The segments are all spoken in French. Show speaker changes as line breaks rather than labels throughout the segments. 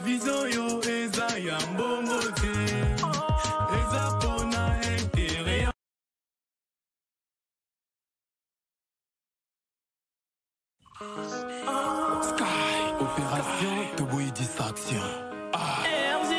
Vision yo eza ya mbongo te, eza pona intérêt. Sky, opération Toboy distraction. RJ.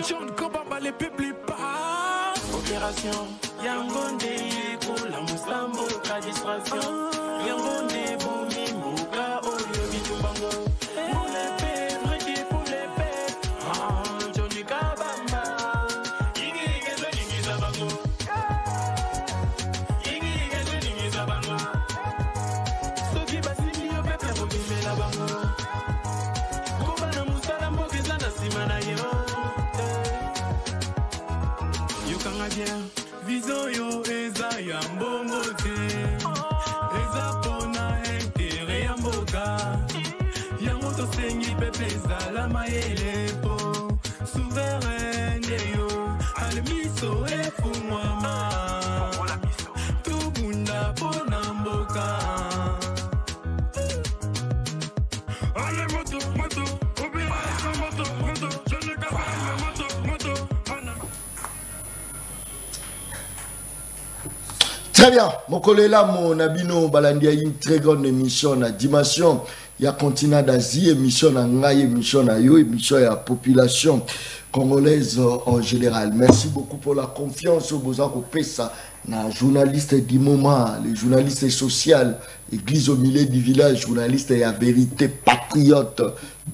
John Kabamba les peuples pas. Opération Yangonde pour la Moussambo la distraction. Yangonde pour Mimouka Oyo Bitumbango. Pour les pères, Ricky pour les pères. Johnny Kabamba. Igi Zabango. Igi Zabango. Soki Basili au peuple pour Bimé la bango. Kobana Moussalambo Kezana Simana yo. Vision yo eza ya mbongo te, eza pona intérêt ya mboka. Yango tosengi pepe ezala mayele po souverain yo alemiso efungwama tobunda pona mboka. Ale moto opération moto je ne kabamba moto.
Très bien, mon collègue mon abino balandia une très grande émission na dimension ya continent d'Asie, émission na ngai, émission na yo, émission ya population congolaise en général. Merci beaucoup pour la confiance au besoin ça na journaliste du moment, les journalistes sociaux, église au milieu du village, journaliste ya vérité patriote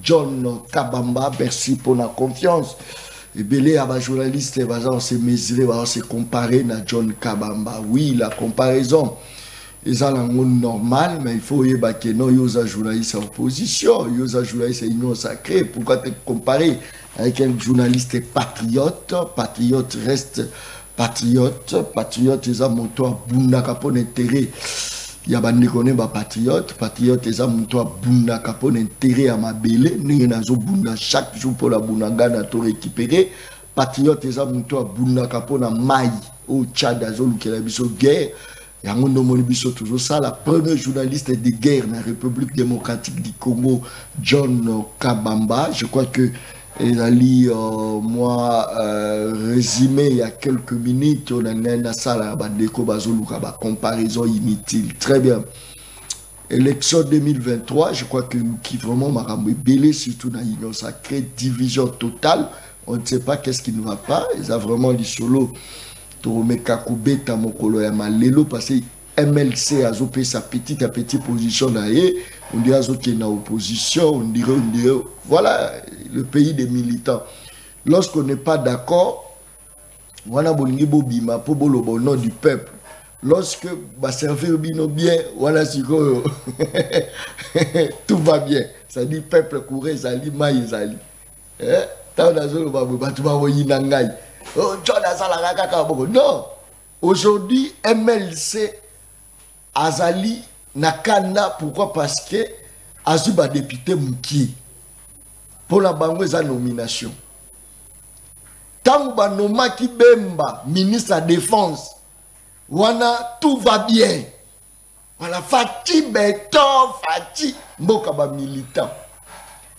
John Kabamba, merci pour la confiance. Et belé à ma journaliste, on s'est mesuré, on s'est comparé à John Kabamba. Oui, la comparaison est un monde normal, mais il faut que non, il y a un journaliste en opposition, il y a un journaliste en union sacrée. Pourquoi te comparer avec un journaliste patriote? Patriote reste patriote. Patriote, ils ont monté à Bundaka pour intérêt. Il y a des patriotes. Patriote, ils ont monté à Bundaka pour intérêt à ma belle. Nous avons chaque jour pour la Bunagana pour récupérer. Patriote, ils ont monté à Bundaka pour la maille au Tchad, à la guerre. Il y a toujours ça. La première journaliste de guerre dans la République démocratique du Congo, John Kabamba. Je crois que Ezali, moi, résumé il y a quelques minutes, on a une salle à comparaison inutile. Très bien. Élection 2023, je crois que qui vraiment m'a ramené belé, surtout dans l'union sacrée, division totale. On ne sait pas qu'est-ce qui ne va pas. Ils ont vraiment dit solo. Toromeka Koubeta Mokolo ya Malelo parce que MLC a zopé sa petite position d'ailleurs. On dirait qu'il est en opposition, on dirait, voilà, le pays des militants. Lorsqu'on n'est pas d'accord, voilà, bon bima pour le nom du peuple. Lorsque va servir bien, voilà, tout va bien. Ça dit peuple couré, ça dit maï, ça dit. Non, aujourd'hui, MLC Azali Nakanda, pourquoi? Parce que Azuba député Mouki pour la banque nomination. Tant que Noma Kibemba, ministre de la Défense, wana tout va bien. Voilà, Fati Beton, Fati Mbokaba militant.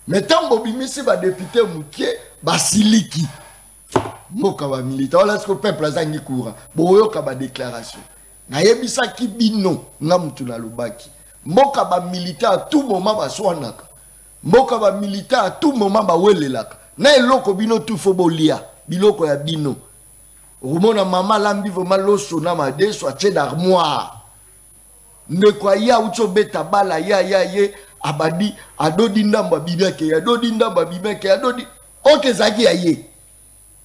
Mais tant que Bimisi va député Mouki, Basiliki Mbokaba militant. Voilà ce que le peuple a dit courant. Boyo Kaba déclaration. Na yebisa ki bino ngamutu na lubaki. Mboka ba militaire à tout moment ba swanaka. Mboka ba militaire à tout moment ba welelaka. Na eloko bino tout fo bolia. Biloko ya bino. Rumona mama lambi voma loso na madeso a tche d'armoire. Ne kwa ya ucho beta bala ya ye abadi adodi ndamba bibeke adodi ndamba bibeke adodi oke zaki ya ye.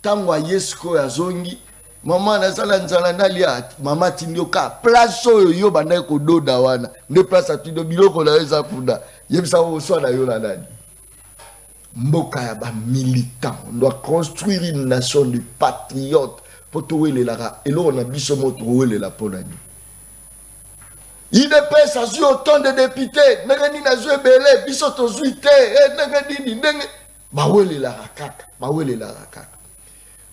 Tangwa yesko ya zongi. Maman na sala nzala nalia mama tindioka place yo banda ko doda wana ne place atindo biloko na eza kunda yebisa wo so na yo la nani mboka ya ba militant. On doit construire une nation de patriotes pour trouver les lara et là on a biso mo trouver la ponani il dépêche sur autant de députés ngani na zo belé biso to zuité ngani ndenge bawele la rakaka, bawele la rakaka.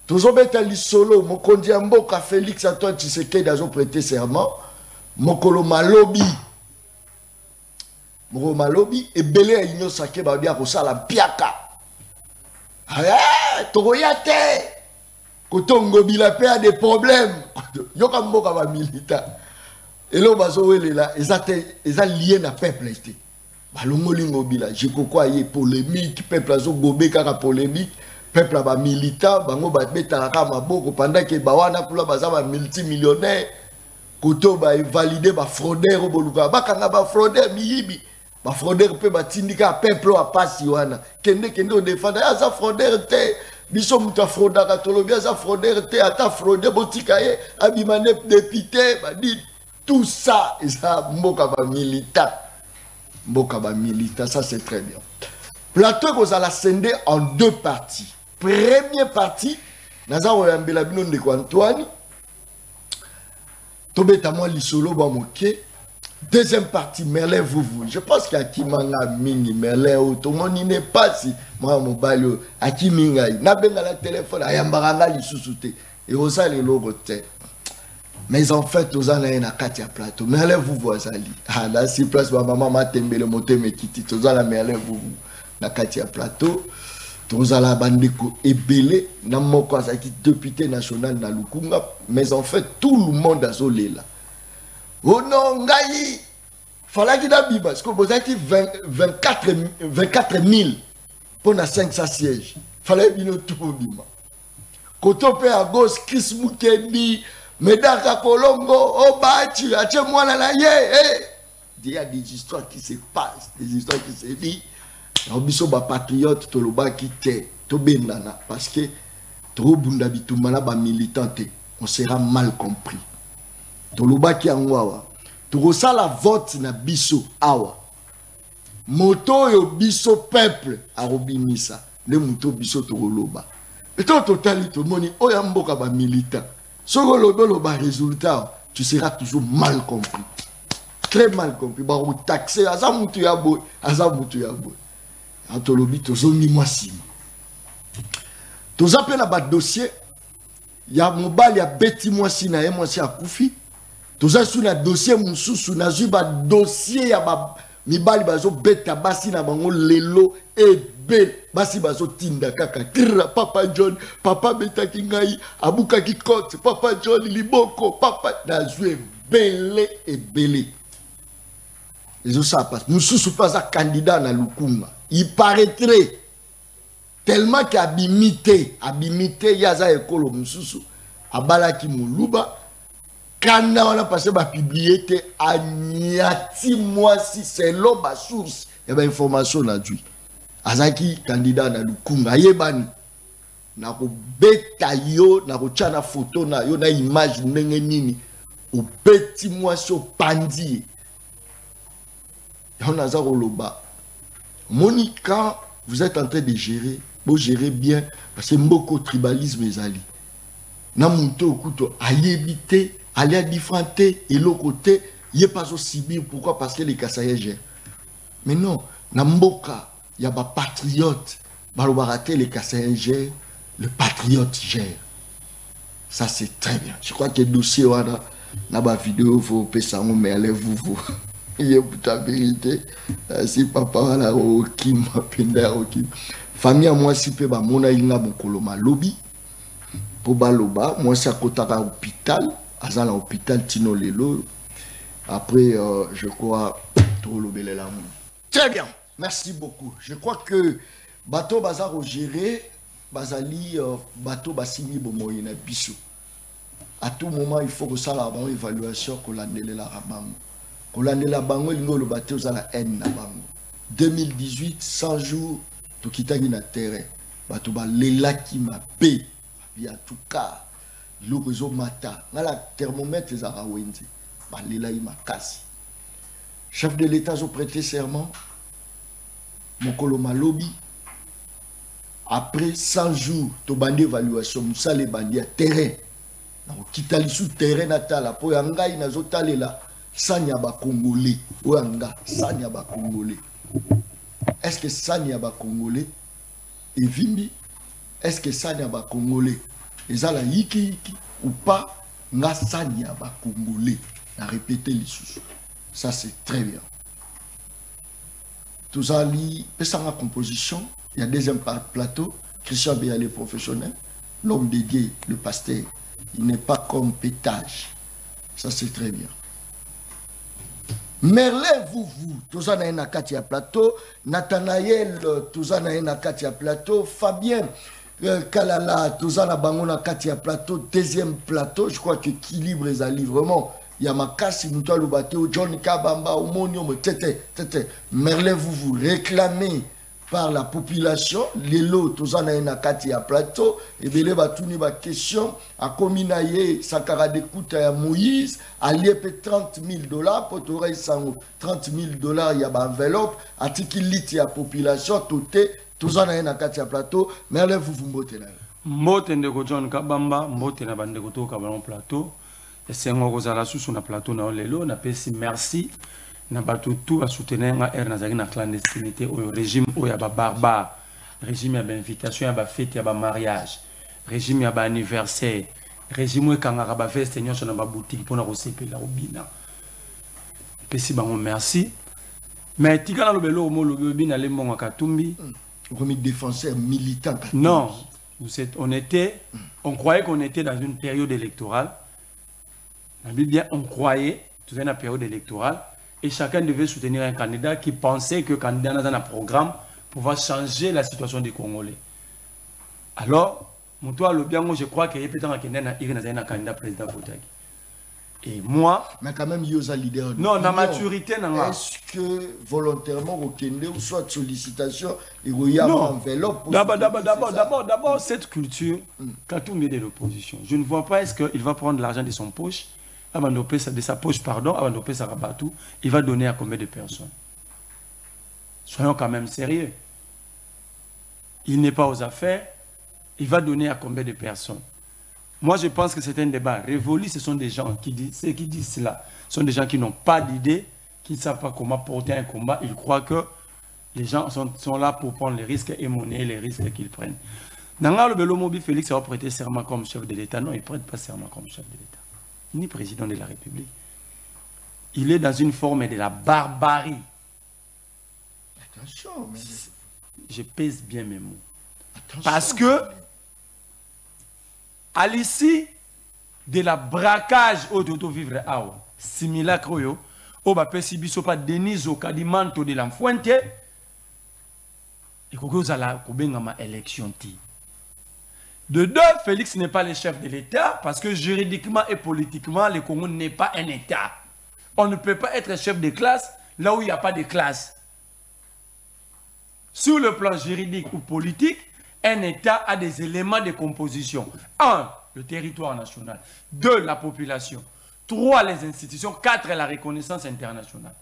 Tozobeta lisolo, mokondi mboka Félix Antoine Tshisekedi azo prêté serment, mokolo malobi. Mokolo malobi, ebele ya inyo sake babia kosala piaka. Togoyate, kotongo bila pe a des problèmes. Yoka mboka ba milita. Et là, ils ont lié na peuple. Balongolingo bila, je crois y polémique, peuple azo gobé kaka polémique, peuple ba militant, bango ba beta kama boko pendant que bawana kula baza ba multimillionnaire, koto ba valider ba fraudeur boluka, ba kanga ba fraudeur miyibi, ba fraudeur pe ba tindika peuple a pasi wana. Kende on défend, za fraudeur te, biso muta frauda katolobia za fraudeur te, ata fraudeur botikaye, abimane député, ba dit tout ça, ça mboka ba militant. Mboka ba militant, ça c'est très bien. Plateau qu'on a scindé en deux parties. Première partie, naza oyambela bino ndeko Antoine. Tobeta moi lisolo ba moké. Deuxième partie, Merlin Vouvou. Je pense qu'à Kimanga Mingi, Merlin, tout le monde n'est pas si. Moi, mon balio, à Kiminga, n'a pas la téléphone, à Yambaranga, il sous-souté. Et on sait les logos. Mais en fait, nous avons un Katia Plateau. Merlin Vouvou, Azali. Ah, là, si place, ma maman m'a tembe le moté, mais qui dit, nous avons Merlin Vouvou, na Katia Plateau. Nous avons la bandeko Ebele, na moko azaki député national na Lukunga. Mais en fait, tout le monde a zolé là. Oh non, Ngaï, fallait qu'il ait parce que vous avez 24 000 pour 500 sièges. Fallait qu'il ait tout le monde. Quand on peut à gauche, Chris Mukendi, Medaka Kolongo, Obachi, Achemwa Nanaye, il y a des histoires qui se passent, des histoires qui se disent. On biso ba patriote, Toloba qui te, Tobenana, parce que trop bundabitumana ba militante, on sera mal compris. Toloba ki angwawa tokosa la vote na biso awa moto yo biso peuple arobimisa le moto biso tokoloba eto totali to moni oya mboka ba militant soko lobo ba résultat tu seras toujours mal compris, très mal compris, ba ko taxer aza mutu ya boy antolobi tozongi mwasima tozape na ba dossier ya mobali ya beti mwasi na ye mwasi akufi. Tous sur le dossier mususu na zuba dossier ya ba mibali bazo beta basi na bango lelo ebe basi bazo tinda kaka tira papa John papa beta kingai abuka ki kote papa John liboko papa na zue bele ebele les ça passe mususu pas un candidat na Lukunga il paraîtrait tellement qu'abimité yaza ekolo mususu abalaki muluba. Quand on a passé à publier que Agnati moi si c'est l'homme à source, il y a une information là-dessus. Azaki candidat na Lukunga yebani na ko beta yo na ko chana photo na yo na image ndenge nini au petit moi so pandi. On a ça loba. Monica, vous êtes en train de gérer, vous gérez bien parce que beaucoup tribalisme ezali. Na monto okuto ayebité aller à différents et l'autre côté, il n'y a pas aussi bien. Pourquoi? Parce que les Kassaïens gèrent. Mais non, Namboka, il y a des patriotes. Les Kassaïens gèrent, le patriote gère. Ça, c'est très bien. Je crois que le dossier, dans la vidéo, il faut que ça mais allez-vous. Il y a la vérité. Si papa, là, Kim, Kim. Famille, moi, si peu, mon aïna, mon koloma, lobby. Pour Baloba, moi, c'est à côté de l'hôpital. À l'hôpital Tino Lelo. Après, je crois, très bien, merci beaucoup. Je crois que bateau bazar au géré, bazali bateau basini bomoyena biso. À tout moment, il faut que ça la bonne évaluation qu'on l'annule la rabango. Qu'on l'annule la bango, il le bateau za la haine na bango. 2018, 100 jours, tout quitter na terrain. Bateau ba lela qui m'a payé. En tout cas. L'orezo mata, na la thermomètre les arawenzi, balela imakasi. Chef de l'État a prêté serment, Mokolo Malobi. Après 100 jours, to bandi évaluation, Moussa les bandits à terrain. Na kitali sous terrain natala, po yanga inazo talela, sanya ba Congolais, oyanga, sanya ba Congolais. Est-ce que sanya ba Congolais? et Vimbi, est-ce que ça n'y a pas Congolais? Et ça la yiki ou pas, n'a ça n'y a pas Congolais. À répéter les sous. Ça c'est très bien. Tout ça, il y a une composition, il y a deuxième plateau, Christian Béalé professionnel, l'homme dédié, le pasteur, il n'est pas comme pétage. Ça c'est très bien. Merlin, vous, tous en avez un Katia plateau, Nathanaël, tous en avez un Katia plateau, Fabien, Kalala, tous en avez un Katia plateau, deuxième plateau, je crois que l'équilibre est allé vraiment. Il y a Makasi, Moutoua Loubateo, John Kabamba, Omonio, Tete. Merlin, vous réclamez par la population, les lots, tous en avez un Katia plateau, et bien les batouni ba question, à Kominaye, Sakara d'écoute à Moïse, à l'IEP $30 000, pour t'aurais $30 000, il y a une enveloppe, à Tikiliti à population, tous en avez un Katia plateau, Merlin, vous motez là.
Mbote ndeko John Kabamba, mbote na bandeko to Kabalon plateau. Et c'est un gros sous na plateau na lelo, na pesi merci. Na bato tout à soutenir nga air nazaki na clandestinité au régime au ya ba barbare, régime ya ba invitation ya ba fête ya ba mariage, régime ya ba anniversaire, régime kangaka ba veste nyonso na ba boutique pona ko sepela obina. Pesi bango merci. Mais tikala lobelo mo lobina le monga katumbi.
Comme défenseur militant.
Non, on croyait qu'on était dans une période électorale. Bien, on croyait, tout dans une période électorale, et chacun devait soutenir un candidat qui pensait que le candidat dans un programme pouvait changer la situation des Congolais. Alors, je crois qu'il y a peut-être un candidat président Botaki. Et moi...
Mais quand même, il y a un leader.
Non, la maturité...
Est-ce que volontairement, au Kende, ou soit sollicitation, il y a une enveloppe?
D'abord, cette culture, quand on met de l'opposition, je ne vois pas est-ce qu'il va prendre l'argent de son poche, de sa poche, pardon, avant de sa rabatou, il va donner à combien de personnes? Soyons quand même sérieux. Il n'est pas aux affaires, il va donner à combien de personnes? Moi, je pense que c'est un débat révolu. Ce sont des gens qui disent, ceux qui disent cela. Ce sont des gens qui n'ont pas d'idée, qui ne savent pas comment porter un combat. Ils croient que les gens sont là pour prendre les risques et monnayer les risques qu'ils prennent. Dans le Belomobi, Félix va prêter serment comme chef de l'État. Non, il ne prête pas serment comme chef de l'État. Ni président de la République. Il est dans une forme de la barbarie.
Attention, mais...
Je pèse bien mes mots.
Attention,
parce que, à l'issue de la braquage au vivre à simulacre, au bapesi biso pa Denis Okadimanto de l'Enfuente, et qu'on a la élection. De deux, Félix n'est pas le chef de l'État parce que juridiquement et politiquement, le Congo n'est pas un État. On ne peut pas être chef de classe là où il n'y a pas de classe. Sur le plan juridique ou politique, un État a des éléments de composition. 1, le territoire national. 2, la population. 3, les institutions. 4, la reconnaissance internationale.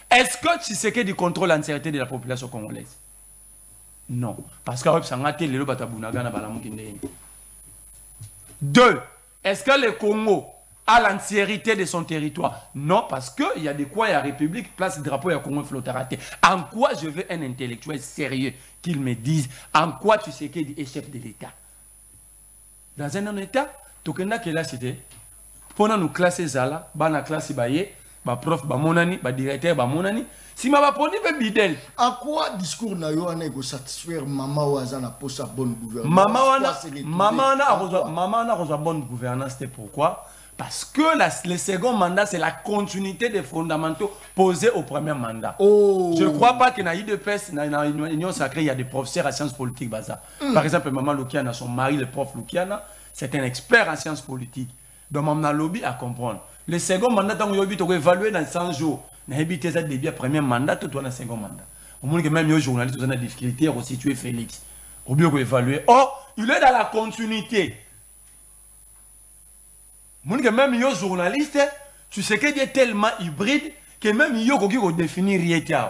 Est-ce que Tshisekedi contrôle l'entièreté de la population congolaise? Non. Parce que 2, est-ce que le Congo a l'entièreté de son territoire? Non, parce qu'il y a des quoi, il y a République, place drapeau, il y a Congo flottaraté. En quoi je veux un intellectuel sérieux qu'il me dise en quoi Tshisekedi est chef de l'État? Dans un État, Tokenda qui est là, c'était pour nous classer Zala, la classe Baye, prof, monani, directeur, monani. Si ma poni be bidel.
En quoi discours na yo ane go satisfaire maman wazana pour sa bonne gouvernance?
Maman na a bonne gouvernance, c'était pourquoi? Parce que le second mandat, c'est la continuité des fondamentaux posés au premier mandat. Je ne crois pas que dans l'IDPS, dans l'Union sacrée, il y a des professeurs en sciences politiques. Par exemple, Maman Lukiana, son mari, le prof Lukiana, c'est un expert en sciences politiques. Donc, Maman Lobby à comprendre. Le second mandat, on va évaluer dans 100 jours. On a évité ça début premier mandat, tout dans le second mandat. Au moins que même les journalistes ont des difficultés à resituer Félix. Au mieux évaluer. Oh, il est dans la continuité. Même les journalistes, tu sais qu'il est tellement hybride que même ils ont définir rien.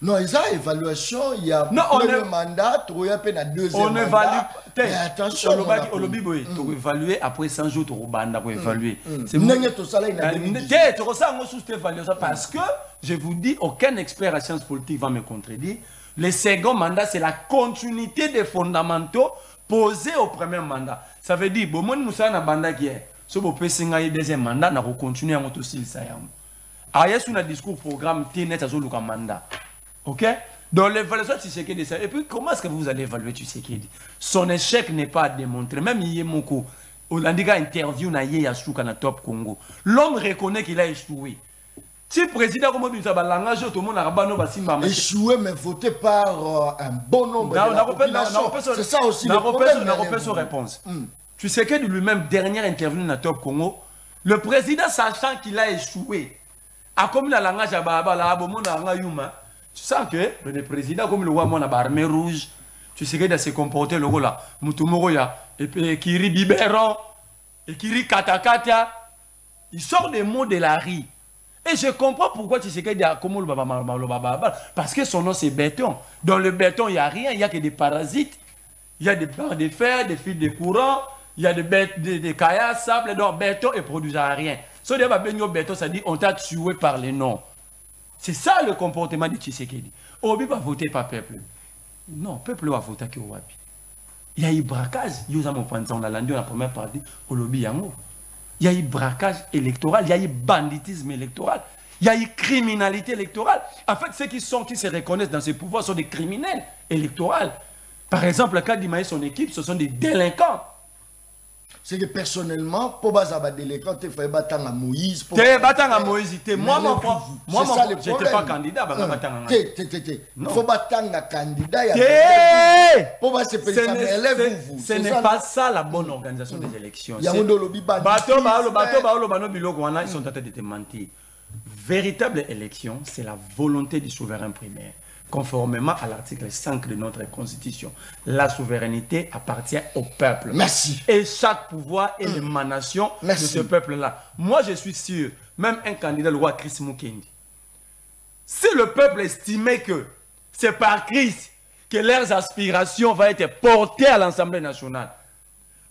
Non, il y a évaluation, il y a premier mandat, il y a un deuxième mandat.
On évalue.
Mais attention,
on évaluer après 100 jours, on va évaluer.
C'est tout ça, il
parce que, je vous dis, aucun expert en sciences politiques va me contredire. Le second mandat, c'est la continuité des fondamentaux posés au premier mandat. Ça veut dire, bon, moi, nous sommes un mandat qui est, si vous pouvez signer deuxième mandat, nous allons continuer à monter aussi ça. Alors, il y a sur un discours programme, TNET, ça un mandat. Ok? Donc, l'évaluation de Tshisekedi, et puis, comment est-ce que vous allez évaluer Tshisekedi? Son échec n'est pas à démontrer. Même Yemoko, on a dit interview na Yeyasuka na Top Congo. L'homme reconnaît qu'il a échoué. Si le président, comme on dit, ça va langage, tout le monde a rabattu.
Échoué, mais voté par un bon nombre de population. C'est ça aussi le problème.
On a repéré son réponse. Tu sais que lui-même, dernière interview dans Top Congo, le président, sachant qu'il a échoué, a comme la langage à Baba, tu sens que le président, comme le roi, mon armée rouge, tu sais qu'il a se comporté le là, Moutoumoroya, et puis Kiri Biberon, et Kiri Katakata, il sort des mots de la rue. Et je comprends pourquoi tu sais qu'il y a comme le Baba, parce que son nom c'est béton. Dans le béton, il n'y a rien, il n'y a que des parasites, il y a des barres de fer, des fils de courant, il y a des caillasses, sable, donc béton et produit rien. Si on dit béton, ça dit on t'a tué par les noms. C'est ça le comportement de Tshisekedi. Obi va voter par peuple. Non, le peuple va voter que Wabi. Il y a eu braquage. Il y a eu la première partie au lobby Yango. Il y a eu braquage électoral, il y a eu banditisme électoral, il y a eu criminalité électorale. En fait, ceux qui se reconnaissent dans ces pouvoirs sont des criminels électoraux. Par exemple, le cas d'Imaï, son équipe, ce sont des délinquants.
C'est que personnellement, pour les délinquants, il faut battre à Moïse.
Tu es battu à Moïse. Moi, je n'étais pas candidat.
Il faut battre un candidat.
Ce n'est pas ça la bonne organisation des élections. Ils sont en train de te mentir. Véritable élection, c'est la volonté du souverain primaire. Conformément à l'article 5 de notre Constitution, la souveraineté appartient au peuple.
Merci.
Et chaque pouvoir est l'émanation de ce peuple-là. Moi, je suis sûr, même un candidat, le roi Chris Mukendi, si le peuple estimait que c'est par Christ que leurs aspirations vont être portées à l'Assemblée nationale,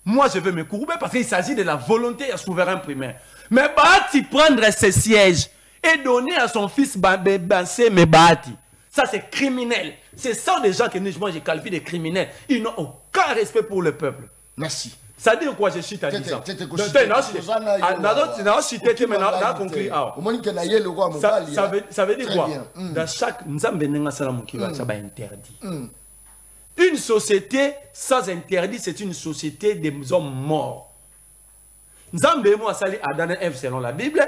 moi, je vais me courber parce qu'il s'agit de la volonté du souverain primaire. Mais Bahati prendre ses sièges et donner à son fils Bansé Mebahati, ça, c'est criminel. C'est ça des gens que moi, j'ai qualifié de criminels. Ils n'ont aucun respect pour le peuple.
Merci.
Ça dit quoi, je cite à 10 ans. Ça veut dire quoi? Dans chaque... Ça va interdit. Une société sans interdit, c'est une société des hommes morts. Nzambe moi sali Adam et Ève selon la Bible.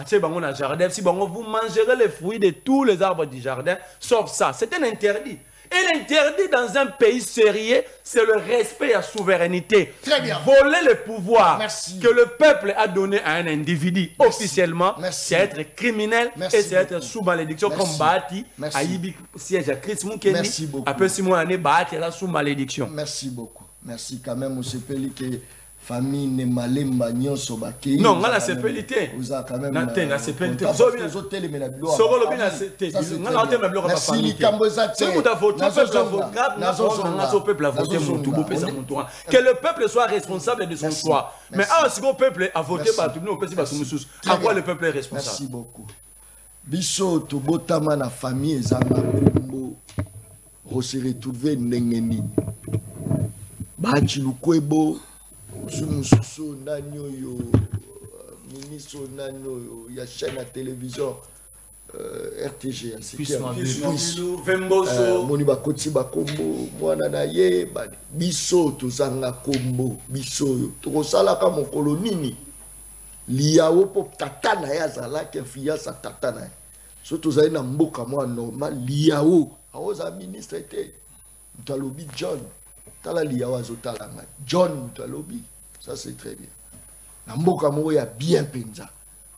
Si vous mangerez les fruits de tous les arbres du jardin, sauf ça. C'est un interdit. Et l'interdit dans un pays sérieux, c'est le respect à la souveraineté.
Très bien.
Voler le pouvoir que le peuple a donné à un individu officiellement, c'est être criminel et c'est être sous malédiction comme Bahati, Aïbi, siège à Chris Mukendi, après 6 mois d'année, Bahati est sous malédiction.
Merci beaucoup. Merci quand même, M. Pelike. Famille ne malemba nyonso bakei.
Non, ngala sepelité.
Vous avez quand même.
Na sepelité.
Vous avez les hôtels mais na bilo.
Soro lobi na sepelité. Ngala hôtel na bilo ka famille. Si vous avez voté peuple a voté Moutou, pesa Moutou. Que le peuple soit responsable de son choix. Mais si le peuple a voté Batou, nous peut pas sous. À quoi le peuple est responsable?
Merci beaucoup. Biso to botama na famille ezanga kombo. Rose retrouver ndengeni. Bachi lukwebo. Mususu nanyo yo ministre nanyo yo ya chaîne à télévision RTG moni bakoti bakombo mwana na ye biso tozanga kombo biso yo tokosalaka mokolo nini liawo po tata na ye azalaki fiance tata na ye so tozali na mboka mwa normal liawo aoza ministre te mtalobi John tala liawa zotala nga John Talobi, ça c'est très bien. Namboka moko ya bien penza.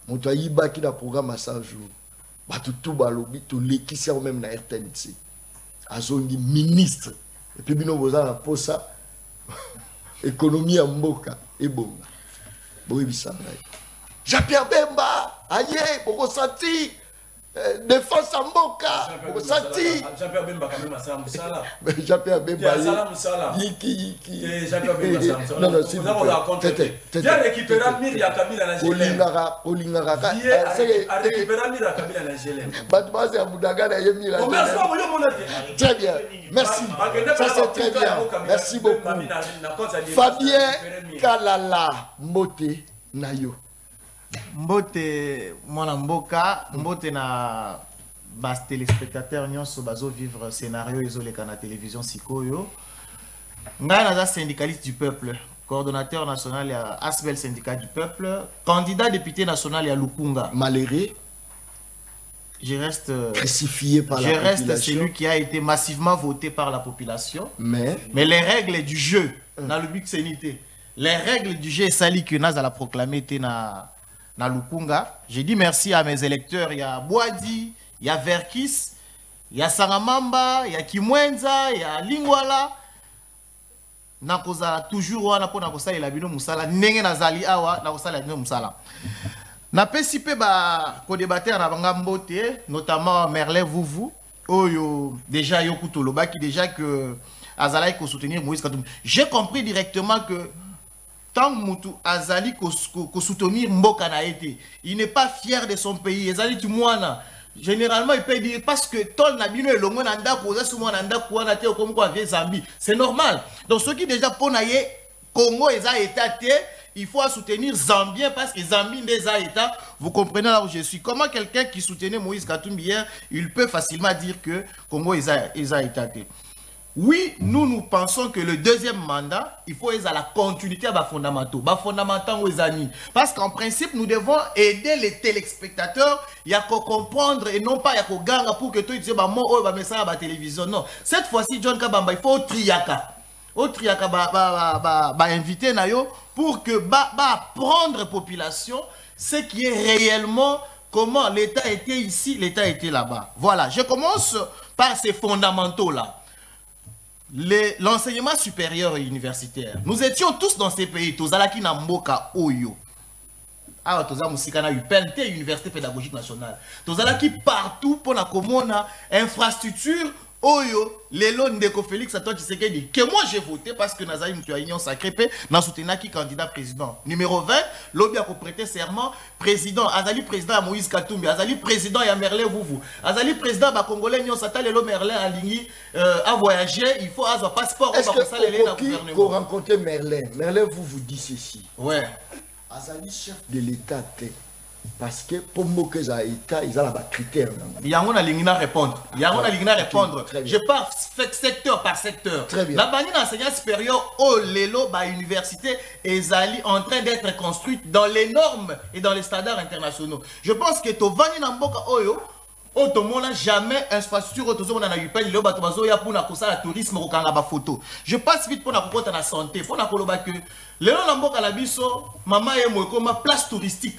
Moto ayiba ki na programme à 100 jours. Batu tout balobi to lekisi même na RTNC. Azongi ministre. Et puis bino boza na posa économie ya mboka et bonga. Boyi bisanga. Jean-Pierre Bemba, aye boko sati défense à Mboka. Osati.
Jean-Pierre Bemba quand même à ça Moussala.
Jean-Pierre Bemba.
Yiki. Jean-Pierre Bemba ça.
Non, s'il vous plaît.
Viens récupérer Myria Kabila na Gelem.
Olingara.
Viens récupérer Myria Kabila na Gelem.
Batbase à Boudaga na Yemira. Très bien. Merci. Ça c'est très bien. Merci beaucoup. Fabien Kalala Mbote Nayo.
Mbote mwana mboka, mbote na bas téléspectateurs nyonso bazo vivre scénario ezoleka na télévision sikoyo. Ngai naza syndicaliste du peuple, coordonnateur national à Asbel syndicat du peuple, candidat député national à Lukunga.
Malheureux.
Je reste
crucifié par la population.
Je reste celui qui a été massivement voté par la population.
Mais
les règles du jeu, dans le but sénité, les règles du jeu sali que Naz a la proclamé na Lukunga. J'ai dit merci à mes électeurs. Il y a Boadi, il y a Verkis, il y a Saramamba, il y a Kimwenza, il y a Lingwala. Nakoza toujours wana po nakosa ela bino musala ndenge nazali awa nakosa ela bino musala. Na PCP ba ko débattre na banga mbote notamment Merlin Vuvu oyo déjà yokuto lobaki déjà que azala ko soutenir Moïse Katumbi. J'ai compris directement que tant Moutou Azali ko soutenir Mboka na été, il n'est pas fier de son pays. Azali tu mwana. Généralement il peut dire parce que tol na bino elongo na ndako za sumo na ndako wana te comme quoi vient Zambie. C'est normal. Donc ceux qui déjà ponaye Congo eza état te, il faut soutenir Zambien parce que Zambie des état. Vous comprenez là où je suis. Comment quelqu'un qui soutenait Moïse Katumbi hier, il peut facilement dire que Congo eza état te. Oui, nous pensons que le deuxième mandat, il faut être à la continuité à bas fondamentaux. Parce qu'en principe, nous devons aider les téléspectateurs, il y a qu'à comprendre et non pas il y a qu'à ganga pour que tu dises bah moi oh bah mais ça à la télévision. Non, cette fois-ci John Kabamba il faut triaka. Au triaka bah inviter nayo pour que bah apprendre population ce qui est réellement comment l'État était ici, l'État était là-bas. Voilà, je commence par ces fondamentaux là. L'enseignement supérieur et universitaire. Nous étions tous dans ces pays. Tozalaki na mboka oyo. Ah, toza musika na UPNT, Université pédagogique nationale. Tozalaki partout pour na komona infrastructure oyo. Lelo ndeko Félix Antoine Tshisekedi que moi j'ai voté parce que Nazaï Moutou a union sacrée na soutenaki candidat président. Numéro 20, l'obia pour prêter serment président. Azali président à Moïse Katumbi. Azali président à Merlin Vuvu. Azali président à Congolais Nyon Sata Lelo Merlin à Ligny à voyager. Il faut avoir un passeport.
Est-ce que vous rencontrez Merlin? Merlin vous dit ceci.
Ouais.
Azali chef de l'État. Parce que pour moi que ça état, ils ont des critères.
Il y a un ligne à répondre. Il y a un ligne à répondre. Je pars secteur par secteur.
Très bien.
La bannière d'enseignement supérieur au Lelo, bah université, est en train d'être construite dans les normes et dans les standards internationaux. Je pense que to vani na mboka oyo. Autrement, jamais infrastructure autour de la UPN, le bateau pour la tourisme au Kangaba photo. Je passe vite pour la santé, pour la que le Lambo Calabiso, maman et moi comme place touristique.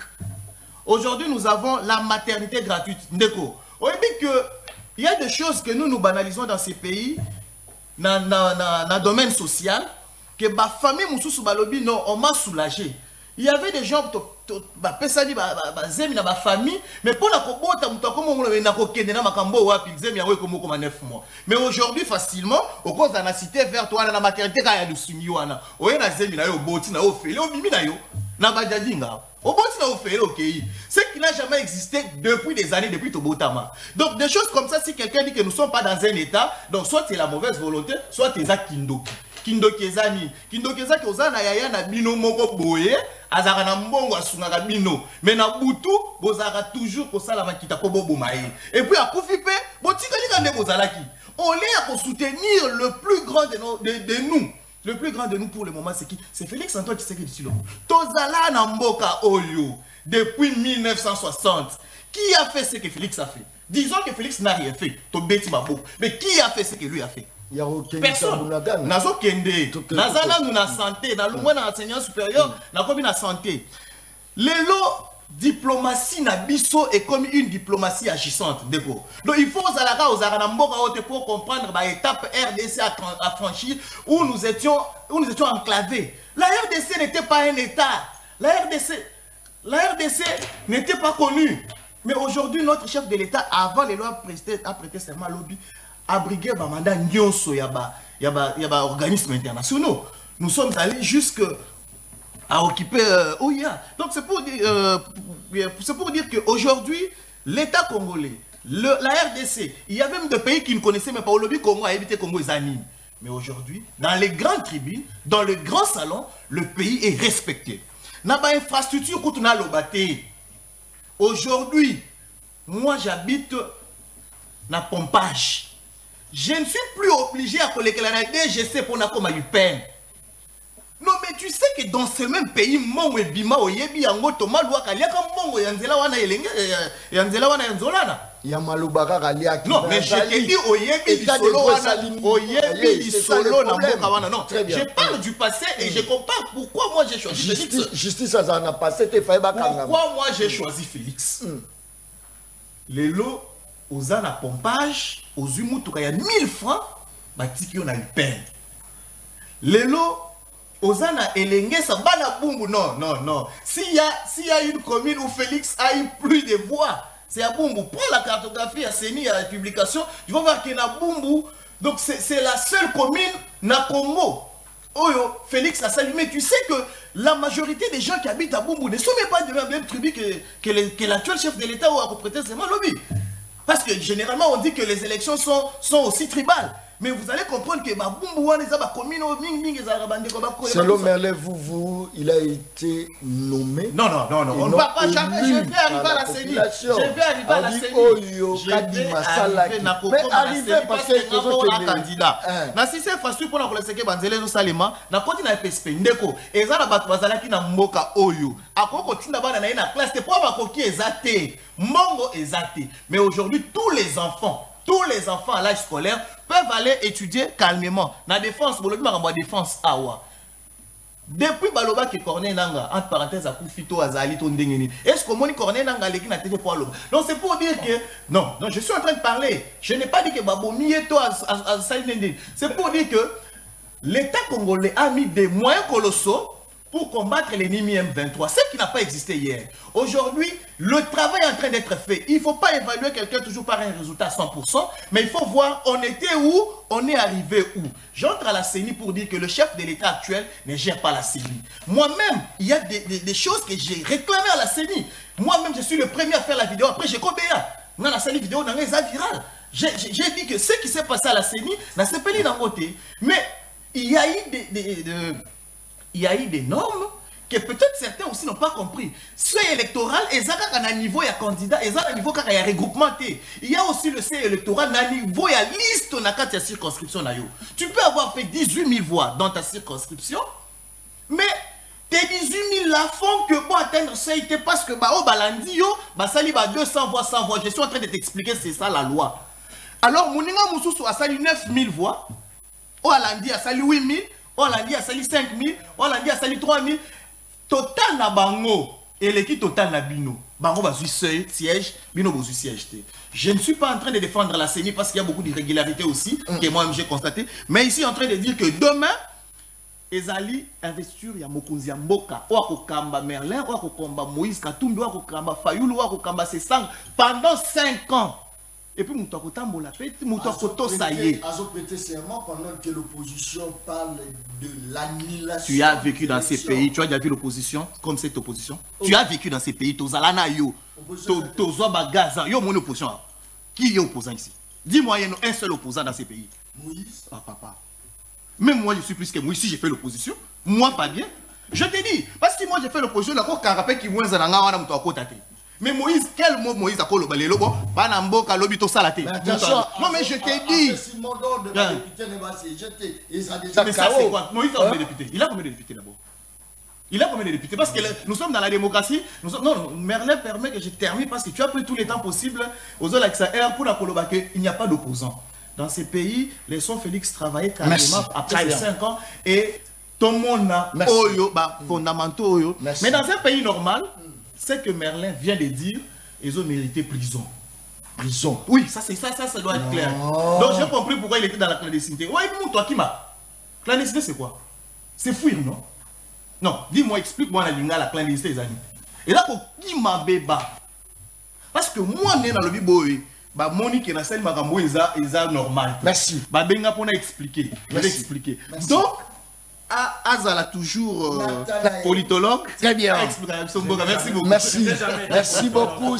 Aujourd'hui, nous avons la maternité gratuite. Ndeko. On dit que il y a des choses que nous banalisons dans ces pays, dans le domaine social, que ma famille Moussou Balobi, non, on m'a soulagé. Il y avait des gens qui ont ma famille, mais pour la mais aujourd'hui, facilement, au cause de la cité vers toi, la maternité, ce qui n'a jamais existé depuis des années, depuis Tobotama. Donc des choses comme ça, si quelqu'un dit que nous ne sommes pas dans un état, donc soit c'est la mauvaise volonté, soit c'est Kindoki. Kindokezani. Kindokezani ozana yaya na bino moko boye, azara na mbongo asunga bino. Mais na butu, bozara toujours ko sala makita ko bobo maye. Et puis à Koufipe, botikali kande bozalaki. On est à soutenir le plus grand de nous. Le plus grand de nous pour le moment, c'est qui? C'est Félix Antoine Tshisekedi Tshilombo. Tozala na mboka oyo depuis 1960. Qui a fait ce que Félix a fait? Disons que Félix n'a rien fait. Tobeti Mabo. Mais qui a fait ce que lui a fait? Personne. Nazo kende. Nazana nous na santé. Na lumwe na enseignement supérieur. Na komi na santé. Lelo diplomatie na biso est comme une diplomatie agissante. Donc il faut pour comprendre l'étape RDC à franchir où nous étions enclavés. La RDC n'était pas un État. La RDC n'était pas connue. Mais aujourd'hui, notre chef de l'État, avant les lois a prêté serment à lobby, a brigué un mandat nyonso, il y a organismes internationaux. Nous sommes allés jusqu'à occuper OIA. Donc c'est pour dire qu'aujourd'hui, l'État congolais, la RDC, il y a même des pays qui ne connaissaient même pas. Au lobby Congo a évité Congo et anime. Mais aujourd'hui, dans les grandes tribunes, dans le grand salon, le pays est respecté. N'a pas infrastructure qu'on a lobaté. Aujourd'hui, moi j'habite dans Pompage. Je ne suis plus obligé à collecter la DGC pour na comme peine. Non, mais tu sais que dans ce même pays, Mongo et Bima, Oyebi, Yango, Thomas, Louaka, Liaka, Mongo, Yanzela, Wana, Yanzela, Wana, Yanzolana.
Yamalubaka, Galiaki.
Non, mais je te dis, Oyebi, Solo, Oyebi, Solo, Namboka, non. Je parle du passé et je compare pourquoi moi j'ai choisi Félix.
Justice, ça en a passé, t'es fait
pourquoi moi j'ai choisi Félix. Les lots aux ânes à pompage, aux humoutouka, il y a 1000 francs, bah, tiki, on a eu peine. Les lots aux ânes à Elengue, ça va na boumou. Non, non, non. S'il y a une commune où Félix a eu plus de voix, c'est à Boumbu. Prends la cartographie à CENI, à la publication, tu vas voir qu'il y a Boumbu. Donc c'est la seule commune na Congo. Oh yo, Félix a salué. Mais tu sais que la majorité des gens qui habitent à Boumbu ne sont même pas de la même tribu que l'actuel chef de l'État ou à prêter ses mains lobby. Parce que généralement on dit que les élections sont aussi tribales. Mais vous allez comprendre que
selon Merlin Vouvou, il a été nommé.
Non, non, non, non. On ne va pas jamais. Je vais arriver à la CENI. Je vais arriver à la CENI. Mais arriver parce que les autres candidats. Si c'est facile pour nous laisser que Banzele nous salima, na koti na PSP ndeko. Ezana batu bazala ki na mboka oyo. Akoko tinda bana na classe te pour ba koki ezate. Mongo ezate. Mais aujourd'hui tous les enfants à l'âge scolaire peuvent aller étudier calmement. La défense, la défense awa. Depuis Baloba qui Corneille Nanga, entre parenthèses, à Koufito, Azali, Tondengeni. Est-ce que mon Corneille Nanga l'équipe n'a pas pour l'eau? Non, c'est pour dire que. Non, non, je suis en train de parler. Je n'ai pas dit que Babo Mieto a Salindé. C'est pour dire que l'État congolais a mis des moyens colossaux pour combattre l'ennemi M23, ce qui n'a pas existé hier. Aujourd'hui, le travail est en train d'être fait. Il ne faut pas évaluer quelqu'un toujours par un résultat à 100%, mais il faut voir on était où, on est arrivé où. J'entre à la CENI pour dire que le chef de l'État actuel ne gère pas la CENI. Moi-même, il y a des choses que j'ai réclamées à la CENI. Moi-même, je suis le premier à faire la vidéo. Après, j'ai Kobéa. Dans la CENI vidéo, dans les virales. J'ai dit que ce qui s'est passé à la CENI, n'a pas été dans côté. Mais il y a eu des normes que peut-être certains aussi n'ont pas compris. Seuil électoral, il y a un niveau, il y a candidat, il y a un niveau, il y a regroupement. Il y a aussi le seuil électoral, il y a un niveau, il y a liste dans ta circonscription. Tu peux avoir fait 18 000 voix dans ta circonscription, mais tes 18 000 là font que pour atteindre ça, c'est parce que au Balandi, ça li 200 voix, 100 voix. Je suis en train de t'expliquer, c'est ça la loi. Alors, Mouninga Moussoussou a sali 9 000 voix, au Alandi a sali 8 000. On l'a dit à sali 5 000, on l'a dit à sali 3 000. Total na bango, et l'équipe total na bino. Bango va siège, bino va siège. Je ne suis pas en train de défendre la CENI parce qu'il y a beaucoup d'irrégularités aussi, que moi-même j'ai constaté. Mais ici en train de dire que demain, Ezali investir ya Mokonzi Mboka, ou Akokamba Merlin, ou Akokamba Moïse Katumbi, ou Akokamba Fayoulou, ou Akokamba Sessang, pendant 5 ans. Et puis, ça y est.
Pendant que l'opposition parle de l'annulation.
Tu as vécu dans ces pays, tu as déjà vu l'opposition comme cette opposition. Tu as vécu dans ces pays, Tozalana yo, Tozoba Gaza, yo mon opposition. Qui est opposant ici? Dis-moi, il y a un seul opposant dans ces pays.
Moïse.
Ah, papa. Même moi, je suis plus que Moïse. Si j'ai fait l'opposition, moi pas bien. Je te dis, parce que moi j'ai fait l'opposition, là, quand Karapé qui m'a dit, mais Moïse, quel mot Moïse a collé au balai? Banamboka, lobito salate. Non, mais je t'ai dit. Mais ça, c'est quoi? Moïse a combien de députés? Il a combien de députés d'abord? Il a combien de députés? Parce que nous sommes dans la démocratie. Non, Merlin permet que je termine parce que tu as pris tous les temps possibles aux autres pour la Koloba il n'y a pas d'opposants. Dans ces pays, laissons Félix travailler carrément après 5 ans et tout le monde a fondamentaux. Mais dans un pays normal, c'est que Merlin vient de dire, ils ont mérité prison.
Prison.
Oui, ça doit être clair. Donc j'ai compris pourquoi il était dans la clandestinité. Ouais, toi qui m'a. Clandestinité, c'est quoi? C'est fuir, non? Non, dis-moi, explique-moi la clandestinité, les amis. Et là, qui m'a béba? parce que moi né dans le biboy ba Monique na sali makambo eza normal.
Merci.
Ba benga pour expliquer. Expliquer. Donc Azala toujours politologue.
Très bien.
Merci beaucoup.
Merci. Merci beaucoup.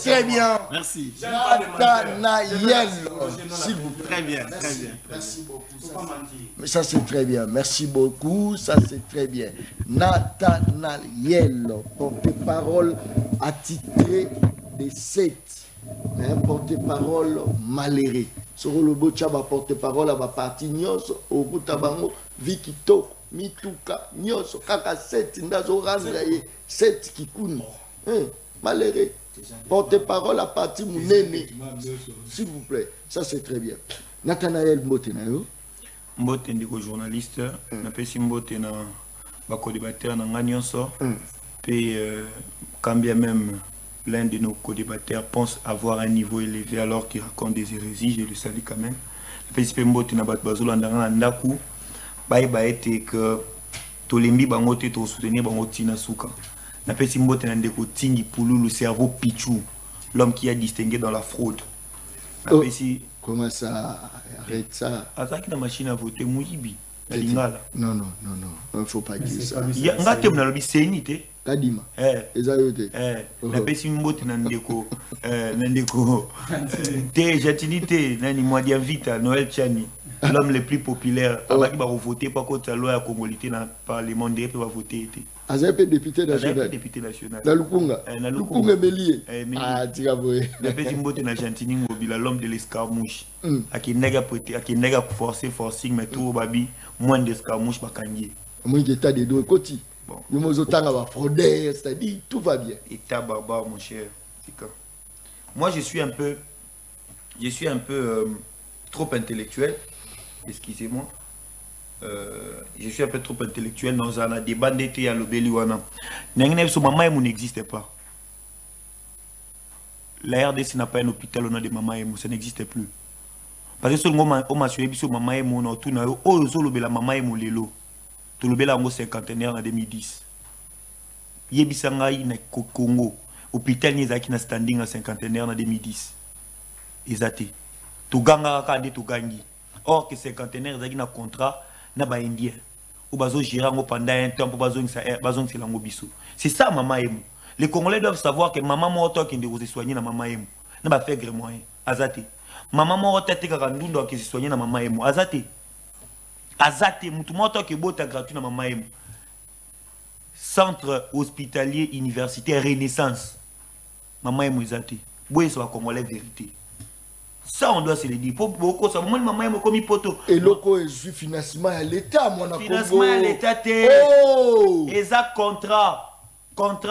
Très bien.
Merci.
Nathanaël, s'il vous plaît.
Très bien, très bien.
Merci beaucoup. Mais ça c'est très bien. Merci beaucoup. Ça c'est très bien. Nathanaël, porte-parole attitré des 7. Un porte-parole malheureux. Sur le bochaba porte-parole à ma partie nyos au Boutabango Vikito Mituka nyos kaka 7 ndazo rangaye 7 kikuni malheureux porte-parole à partie munene s'il vous plaît. Ça c'est très bien. Nathanaël Mbotenayo
Mbote ndiko journaliste na pesi mbote na ba co-débatteur na nganyonso pe quand bien même l'un de nos co-débatteurs pense avoir un niveau élevé alors qu'il raconte des hérésies, je le salue quand même. Le principe mbote na bat bazolo ndanga ndaku ba été que tolembi bangote to soutenir bangoti na suka. Na pesi mbote na ndeko tingi pulu le cerveau pichou, l'homme qui a distingué dans la fraude. Na pesi
comment ça arrête ça
azaki na machine à voter muyibi na lingala.
Non, il faut pas dire ça.
Ya ngate mna lobi senité.
Kadima.
La pesi mbote na ndeko te jatinité nani mwadia vita Noël Chani l'homme le plus populaire abaki ba voter pas contre la loi ya congolité na parlement de peut va voter été
azape député national na Lukunga Lukunga Melie tika boye
la pesi mbote na Gentini Ngobila l'homme de l'escarmouche akinega prêter akinega forcer forcing mais tout babi moins d'escarmouche bakangie
moi état de deux côtés. Bon. C'est-à-dire tout va bien.
État barbare, mon cher. Moi, je suis un peu trop intellectuel. Excusez-moi. Je suis un peu trop intellectuel dans un débat d'été à l'Obéliwana. Maman n'existe pas. La RDC n'a pas un hôpital au nom de Maman Emo, ça n'existe plus. Parce que si on m'a suivi sur Maman Emo, on a tout la Maman Emo Lelo. Tout le bélango cinquantenaire en 2010. Yebisanga na Congo. Hôpital Nizaki na standing en cinquantenaire en 2010. Ezate. To ganga kande to gangi. Or que cinquantenaire zaki na contrat na ba indien. Ou bazo girango pendant un temps pour bazo ngilango biso. C'est ça Maman Emo. Les Congolais doivent savoir que maman moto qui ndeko se soigner na Maman Emo. Na ba faire moyen. Azate. Maman moto tete ka ndundo qui se soigner na Maman Emo. Azate. Azate, mutumoto ke bota gratuit na Maman Emo. Centre hospitalier universitaire Renaissance. Maman Emo Azate. Boye so Congolais vérité. Ça on doit se le dire. Pour beaucoup ça moi Maman Emo comme poto.
Et loko est financement à l'état mon Congo.
Financement à l'état té. Oh! Exact contrat entre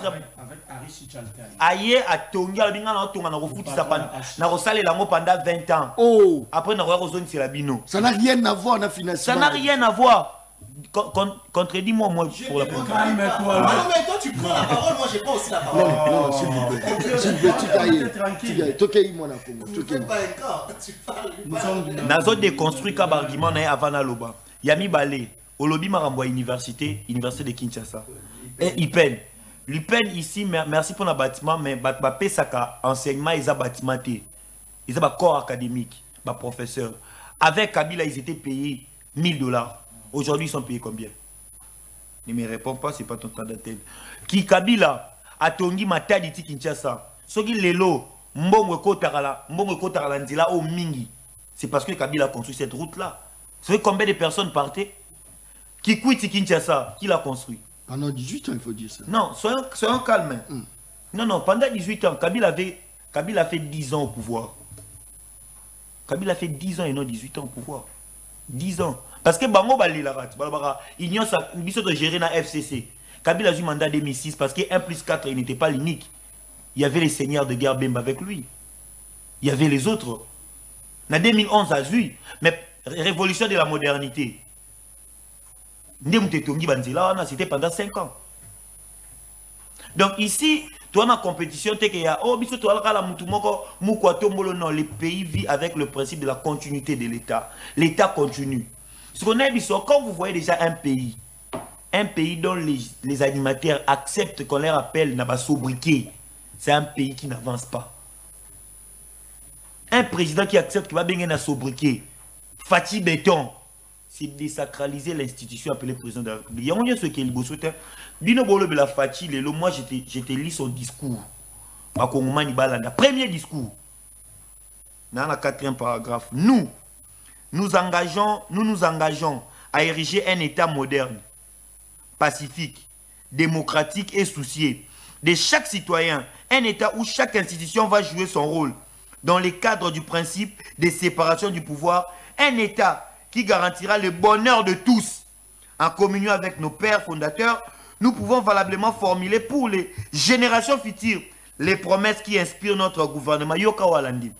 avec Arishi Chaltani. Aye a tongi a binga na tonga na refutisa na rosale lango pendant 20 ans.
Oh,
après na rozoni c'est la bino.
Ça n'a rien à voir na financement.
Ça n'a rien à voir. Contredis-moi moi pour la première.
Mais toi tu prends la parole, moi j'ai pas aussi la parole.
Non, s'il vous plaît. S'il vous plaît, tu t'ailles mon Congo. Tu
parles. Nazo déconstruit comme argument na avant na loba. Yami Balé, au lobby marambo université de Kinshasa. Et Ipen ici, merci pour le bâtiment, mais Saka enseignement, ils ont bâtiment, ils ont un corps académique, un professeur. Avec Kabila, ils étaient payés $1000. Aujourd'hui, ils sont payés combien? Ne me réponds pas, c'est pas ton temps d'antenne. Qui Kabila a tongi matadi ti Kinshasa. Soki lelo, mbongo kotarala nzila au mingi. C'est parce que Kabila a construit cette route-là. Vous savez combien de personnes partaient? Qui quitte Kinshasa? Qui l'a construit?
Pendant 18 ans, il faut dire ça.
Non, soyons calmes. Non, pendant 18 ans, Kabila a fait 10 ans au pouvoir. Kabila a fait 10 ans et non 18 ans au pouvoir. 10 ans. Parce que Bango Bali la rate. Il a de gérer dans FCC. Kabila a eu mandat 2006 parce que 1+4, il n'était pas l'unique. Il y avait les seigneurs de guerre Bemba avec lui. Il y avait les autres. En 2011, a vu. Mais révolution de la modernité. C'était pendant 5 ans. Donc ici, toi dans la compétition, les pays vivent avec le principe de la continuité de l'État. L'État continue. Quand vous voyez déjà un pays dont les animateurs acceptent qu'on leur appelle na sobriquet, c'est un pays qui n'avance pas. Un président qui accepte qu'il va bien un sobriquet, Fatih Béton, c'est désacraliser l'institution appelée président de la République. Il y a ce qui est le beau souhait. Dino Bolo Bela Fatih, moi je te lis son discours. Premier discours. Dans le 4e paragraphe. Nous nous engageons à ériger un État moderne, pacifique, démocratique et soucié de chaque citoyen. Un État où chaque institution va jouer son rôle dans le cadre du principe de séparation du pouvoir. Un État qui garantira le bonheur de tous. En communion avec nos pères fondateurs, nous pouvons valablement formuler pour les générations futures les promesses qui inspirent notre gouvernement. Yoka Walandi.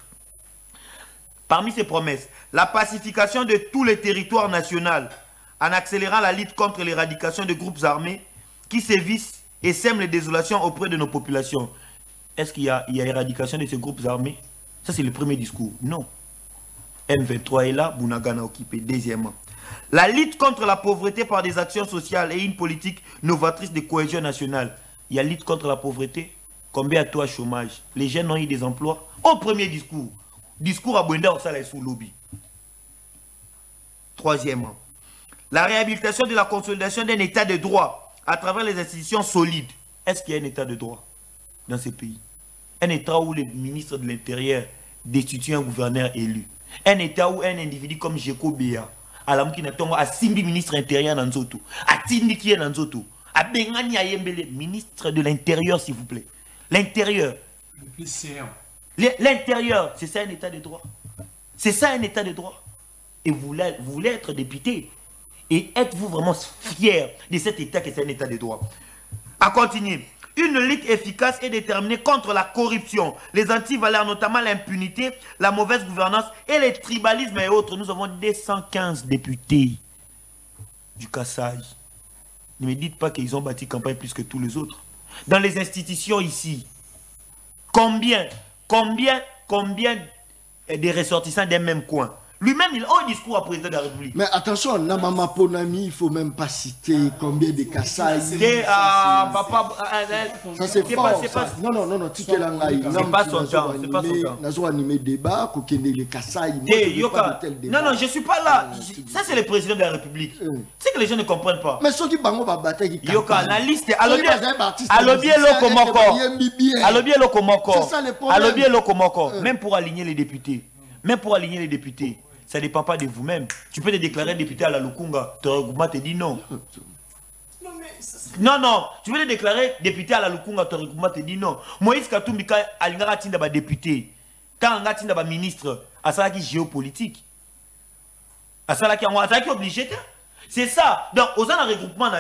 Parmi ces promesses, la pacification de tous les territoires nationaux en accélérant la lutte contre l'éradication de groupes armés qui sévissent et sèment les désolations auprès de nos populations. Est-ce qu'il y a éradication de ces groupes armés? Ça, c'est le premier discours. Non. M23 est là, Bounagana occupé. Deuxièmement, la lutte contre la pauvreté par des actions sociales et une politique novatrice de cohésion nationale. Il y a lutte contre la pauvreté. Combien à toi chômage? Les jeunes ont eu des emplois. Au premier discours. Discours à Bouenda au salaire sous lobby. Troisièmement, la réhabilitation de la consolidation d'un état de droit à travers les institutions solides. Est-ce qu'il y a un état de droit dans ces pays? Un état où le ministre de l'Intérieur destitue un gouverneur élu. Un état où un individu comme Jeko Béa, à la a Simbi ministre intérieur dans Zoto, à Tindi qui est dans Zoto, à Bengani Ayembele, ministre de l'Intérieur s'il vous plaît. L'intérieur.
Le plus séant.
L'intérieur, c'est ça un état de droit. C'est ça un état de droit. Et vous voulez être député. Et êtes-vous vraiment fier de cet état que c'est un état de droit? À continuer. Une lutte efficace et déterminée contre la corruption, les antivaleurs, notamment l'impunité, la mauvaise gouvernance et les tribalismes et autres. Nous avons 215 députés du Kassai. Ne me dites pas qu'ils ont bâti campagne plus que tous les autres. Dans les institutions ici, combien des ressortissants d'un même coin? Lui-même, il a un discours à président de la République.
Mais attention, Namama Ponami, il ne faut même pas citer combien de Kassai. Ça c'est fort. Non, tu es là.
C'est pas son temps.
Nous avons animé débat, les Kassai.
Non, je ne suis pas là. Ça, c'est le président de la République. C'est que les gens ne comprennent pas.
Mais ceux qui bango va battre.
Yoka, la liste. Alobi et Lokomoko. Même pour aligner les députés. Ça ne dépend pas de vous-même. Tu peux te déclarer député à la Lukunga. Ton regroupement te dit non. Non. Tu peux te déclarer député à la Lukunga. Ton regroupement te dit non. Moïse Katumbi, Alingara Tinda député. Quand on a Tinda ministre, à ça qui géopolitique. À ça qui est obligé. C'est ça. Donc, aux ans de regroupement,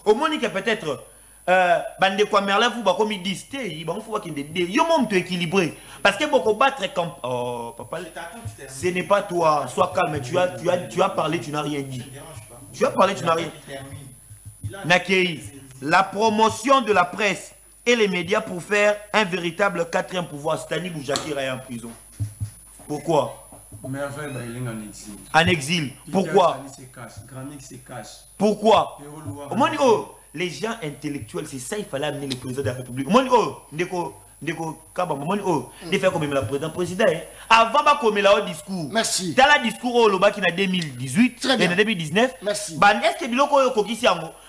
au moins, il y a peut-être. Bande quoi merle vous comme ils disent il faut qu'il y ait équilibré parce que beaucoup battre comme papa ce n'est pas toi, sois calme, tu as parlé, tu n'as rien dit, Nakei, la promotion de la presse et les médias pour faire un véritable quatrième pouvoir. Stani Boujakira est en prison. Pourquoi? En exil. Pourquoi? Pourquoi? Les gens intellectuels, c'est ça il fallait amener le président de la République. Avant comme il a un discours.
Merci.
Dans le discours au Loba qui en 2018 et en 2019.
Merci.
Est-ce que Biloko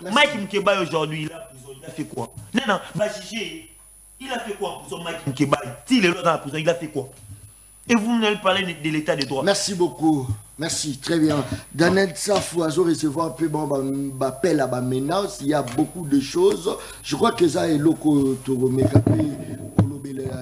Mike Mkeba aujourd'hui il a fait quoi? Non, il a fait quoi en prison Mike Mkeba? S'il est dans la prison, il a fait quoi? Et vous n'allez parler de l'état de droit.
Merci beaucoup. Merci, très bien. Daniel Safou a recevoir un peu bon appel à ma menace. Il y a beaucoup de choses. Je crois que ça est loko Toromekapé,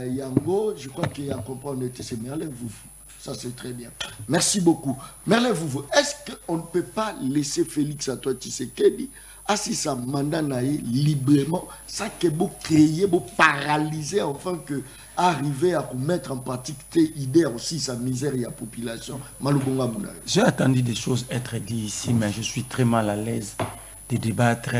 Yango. Je crois qu'il y a comprendre que c'est Merlin Vouvou. Ça c'est très bien. Merci beaucoup. Merlin Vouvou, est-ce qu'on ne peut pas laisser Félix Antoine Tshisekedi assis sa mandat librement, ça que vous créer, vous paralyser enfin que arriver à mettre en pratique tes idées aussi sa misère et la population.
J'ai attendu des choses être dites ici, mais je suis très mal à l'aise de débattre.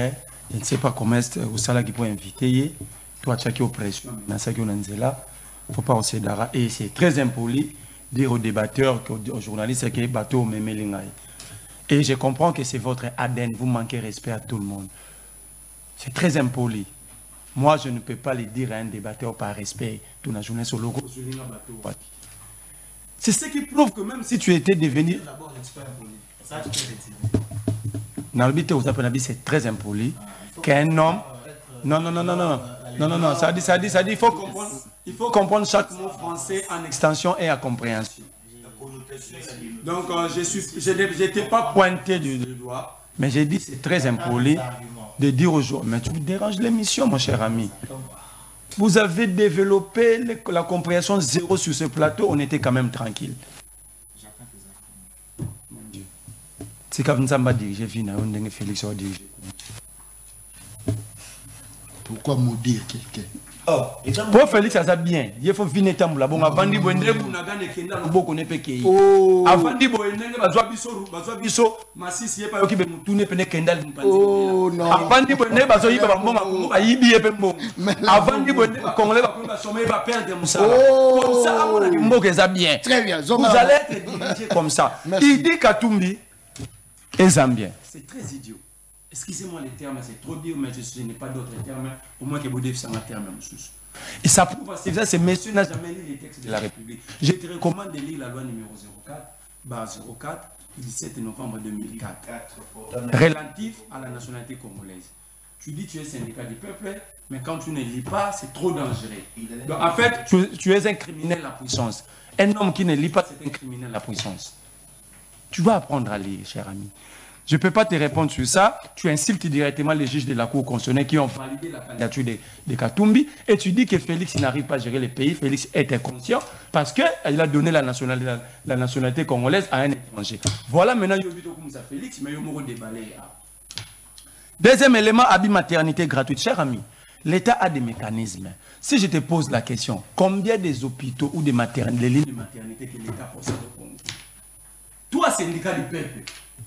Je ne sais pas comment est-ce que ça qui peut inviter. Toi, tu as qui pression. Dans ce qu'on a là, il ne faut pas aussi d'ara. Et c'est très impoli de dire aux débatteurs, aux journalistes, que les bateaux même les. Et je comprends que c'est votre ADN, vous manquez respect à tout le monde. C'est très impoli. Moi, je ne peux pas le dire à un débatteur par respect. Toute la journée sur le logo. C'est ce qui prouve que même si tu étais devenu... C'est très impoli qu'un homme... Non, ça dit, il faut comprendre chaque mot français en extension et en compréhension. Donc, je n'étais pas pointé du doigt, mais j'ai dit c'est très impoli de dire aux gens, mais tu me déranges l'émission, mon cher ami. Vous avez développé la compréhension zéro sur ce plateau, on était quand même tranquille. C'est comme ça que je dirige, Félix a dirigé.
Pourquoi maudire quelqu'un?
Pour Félix, ça bien. Il faut venir tamboula. Bon, avant de boire, on a gagné Kenda, le beau qu'on est péqué. Avant de boire, on a biso, massi, si pas qui veut tourner pene Kenda.
Oh non.
Avant de boire, baso y va bon, a yibi et bon. Avant de boire, Congolais va sommer va perdre comme ça. Comme ça, on a dit mot que ça bien.
Très bien.
Vous allez être dirigé comme ça. Il dit Katumbi et Zambien. C'est très idiot. Excusez-moi les termes, c'est trop dur, mais je n'ai pas d'autres termes. Au moins que vous devez un terme. Et ça prouve, ces messieurs n'ont jamais lu les textes de la République. Je te recommande de lire la loi numéro 04 du 17 novembre 2004, relative à la nationalité congolaise. Tu dis que tu es syndicat du peuple, mais quand tu ne lis pas, c'est trop dangereux. Donc, en fait, tu es un criminel à la puissance. Un homme qui ne lit pas, c'est un criminel à la puissance. Tu vas apprendre à lire, cher ami. Je ne peux pas te répondre sur ça. Tu insultes directement les juges de la Cour constitutionnelle qui ont validé la candidature de Katumbi et tu dis que Félix n'arrive pas à gérer le pays. Félix est inconscient parce qu'il a donné la nationalité congolaise à un étranger. Voilà maintenant, il y a Félix, mais il y a déballé. Deuxième élément, habit maternité gratuite. Cher ami, l'État a des mécanismes. Si je te pose la question, combien des hôpitaux ou des lignes de maternité que l'État possède au Congo? Toi, syndicat du peuple,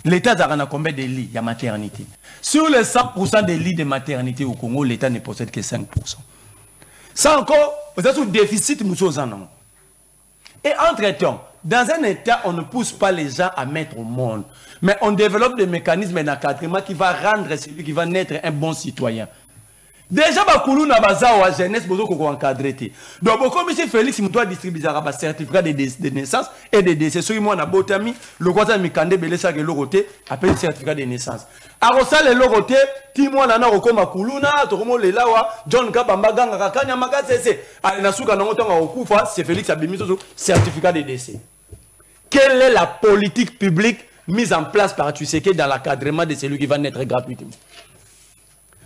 l'État a combien de lits de maternité? Sur les 100% des lits de maternité au Congo, l'État ne possède que 5%. Ça encore, vous êtes sous déficit, nous sommes en. Et entre-temps, dans un État, on ne pousse pas les gens à mettre au monde. Mais on développe des mécanismes d'encadrement qui va rendre celui qui va naître un bon citoyen. Déjà, la jeunesse est encadrée. Donc, comme M. Félix, il doit distribuer un certificat de naissance et de décès. Si moi, je suis le côté Mikande Belessa qui est l'autre appelle le certificat de naissance. Alors, ça, le l'autre, Timo Nana Okoma Kuluna, Tokomo Lelawa, John Kabamba Ganga Kakanya Magasese. Allez, Nasuka Nangotonga Okufa, c'est Félix qui a mis le certificat de décès. Quelle est la politique publique mise en place par Tshisekedi dans l'encadrement de celui qui va naître gratuitement?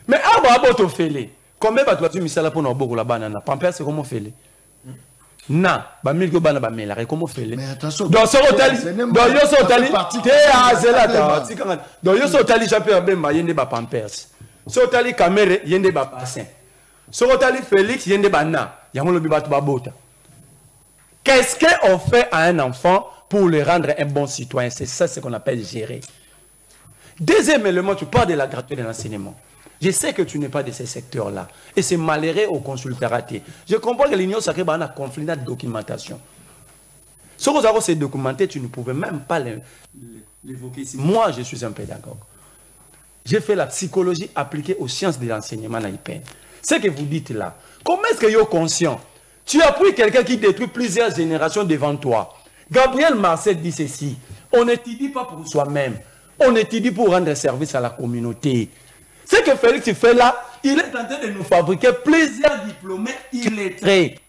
Mais Abo Félé, combien de tu misala pour nous beaucoup la banane? Pampers c'est comment Félé? Non, bah mille que banane bah mais comment Félé?
Mais attention.
Dans ce hôtel, dans Yoso Tali, t'es à Zelata. Dans Yoso Tali, j'appelle Bemba yende ba Pampers. Ce hôtel caméra yende ba bassin. Ce hôtel Félix yende ba na. Yamolo biba tu ba bota. Qu'est-ce qu'on fait à un enfant pour le rendre un bon citoyen? C'est ça ce qu'on appelle gérer. Deuxième élément, tu parles de la gratuité de l'enseignement. Je sais que tu n'es pas de ces secteurs-là. Et c'est malheureux au consultat raté. Je comprends que l'Union sacrée a un conflit de documentation. Si vous avez ces documentés, tu ne pouvais même pas l'évoquer ici. Moi, je suis un pédagogue. J'ai fait la psychologie appliquée aux sciences de l'enseignement à l'IPN. Ce que vous dites là, comment est-ce que vous êtes conscient? Tu as pris quelqu'un qui détruit plusieurs générations devant toi. Gabriel Marcel dit ceci. On n'étudie pas pour soi-même. On étudie pour rendre service à la communauté. Ce que Félix fait là, il est en train de nous fabriquer plusieurs diplômés illettrés.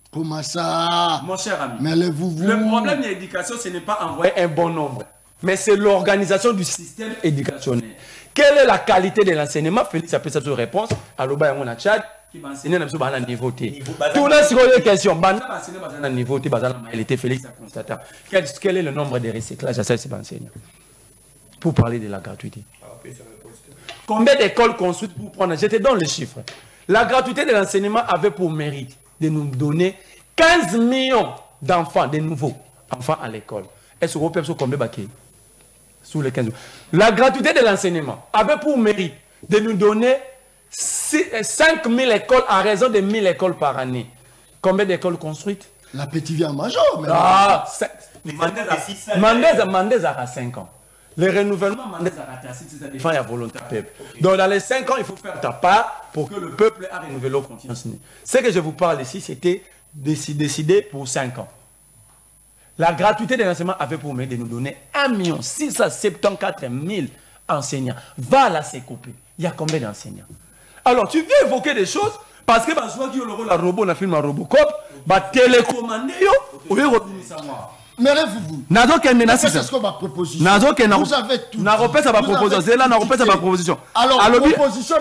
Comment ça?
Mon cher ami,
mais le
problème de l'éducation, ce n'est pas envoyer un bon nombre, mais c'est l'organisation du système éducationnel. Quelle est la qualité de l'enseignement? Félix a fait sa réponse. À l'Oba et à Tchad, qui va enseigner dans le niveau T. Tous les questions, Banda va enseigner dans le niveau T, il était Félix à constater. Quel est le nombre de recyclages à ça, c'est enseignant? Pour parler de la gratuité. Combien d'écoles construites pour prendre? Je te donne les chiffres. La gratuité de l'enseignement avait pour mérite de nous donner 15 millions d'enfants, de nouveaux enfants à l'école. Est-ce que vous pouvez combien baquer? Sous les 15 millions. La gratuité de l'enseignement avait pour mérite de nous donner 5 000 écoles à raison de 1 000 écoles par année. Combien d'écoles construites?
La petite vie en major.
Ah, Mandez à 5 ans. Le renouvellement, ça défend la volonté du peuple. Donc, dans les 5 ans, il faut faire ta part pour que le peuple ait renouvelé la confiance. Ce que je vous parle ici, c'était décidé pour 5 ans. La gratuité des renseignements avait pour de nous donner 1 674 000 enseignants. Va là, c'est coupé. Il y a combien d'enseignants? Alors, tu viens évoquer des choses parce que je vois que le rôle de robot, on a filmé un Robocop, va télécommander, ou il revient savoir.
Mais vous.
Nazo que menace ça. Nazo que
vous avez tout.
Na repère sa proposition. C'est là na repère sa proposition.
Alors proposition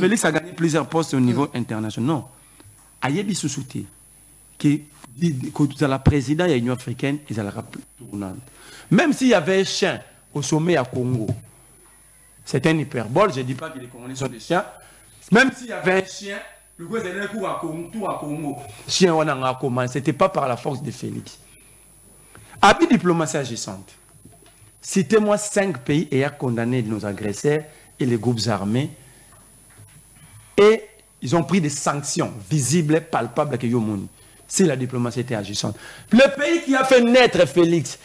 Félix a gagné plusieurs postes au niveau international. Non. Ayebi Soussouté qui quand la présidente de l'Union africaine, ils allaient tournante. Même s'il y avait un chien au sommet à Congo. C'est un hyperbole, je ne dis pas que les Congolais sont des chiens. Même s'il y avait un chien, le gouvernement à Congo, chien on a commencé, ce n'était pas par la force de Félix. Avec diplomatie agissante, citez-moi 5 pays ayant condamné nos agresseurs et les groupes armés et ils ont pris des sanctions visibles, palpables à Yomouni. Si la diplomatie était agissante. Le pays qui a fait naître Félix,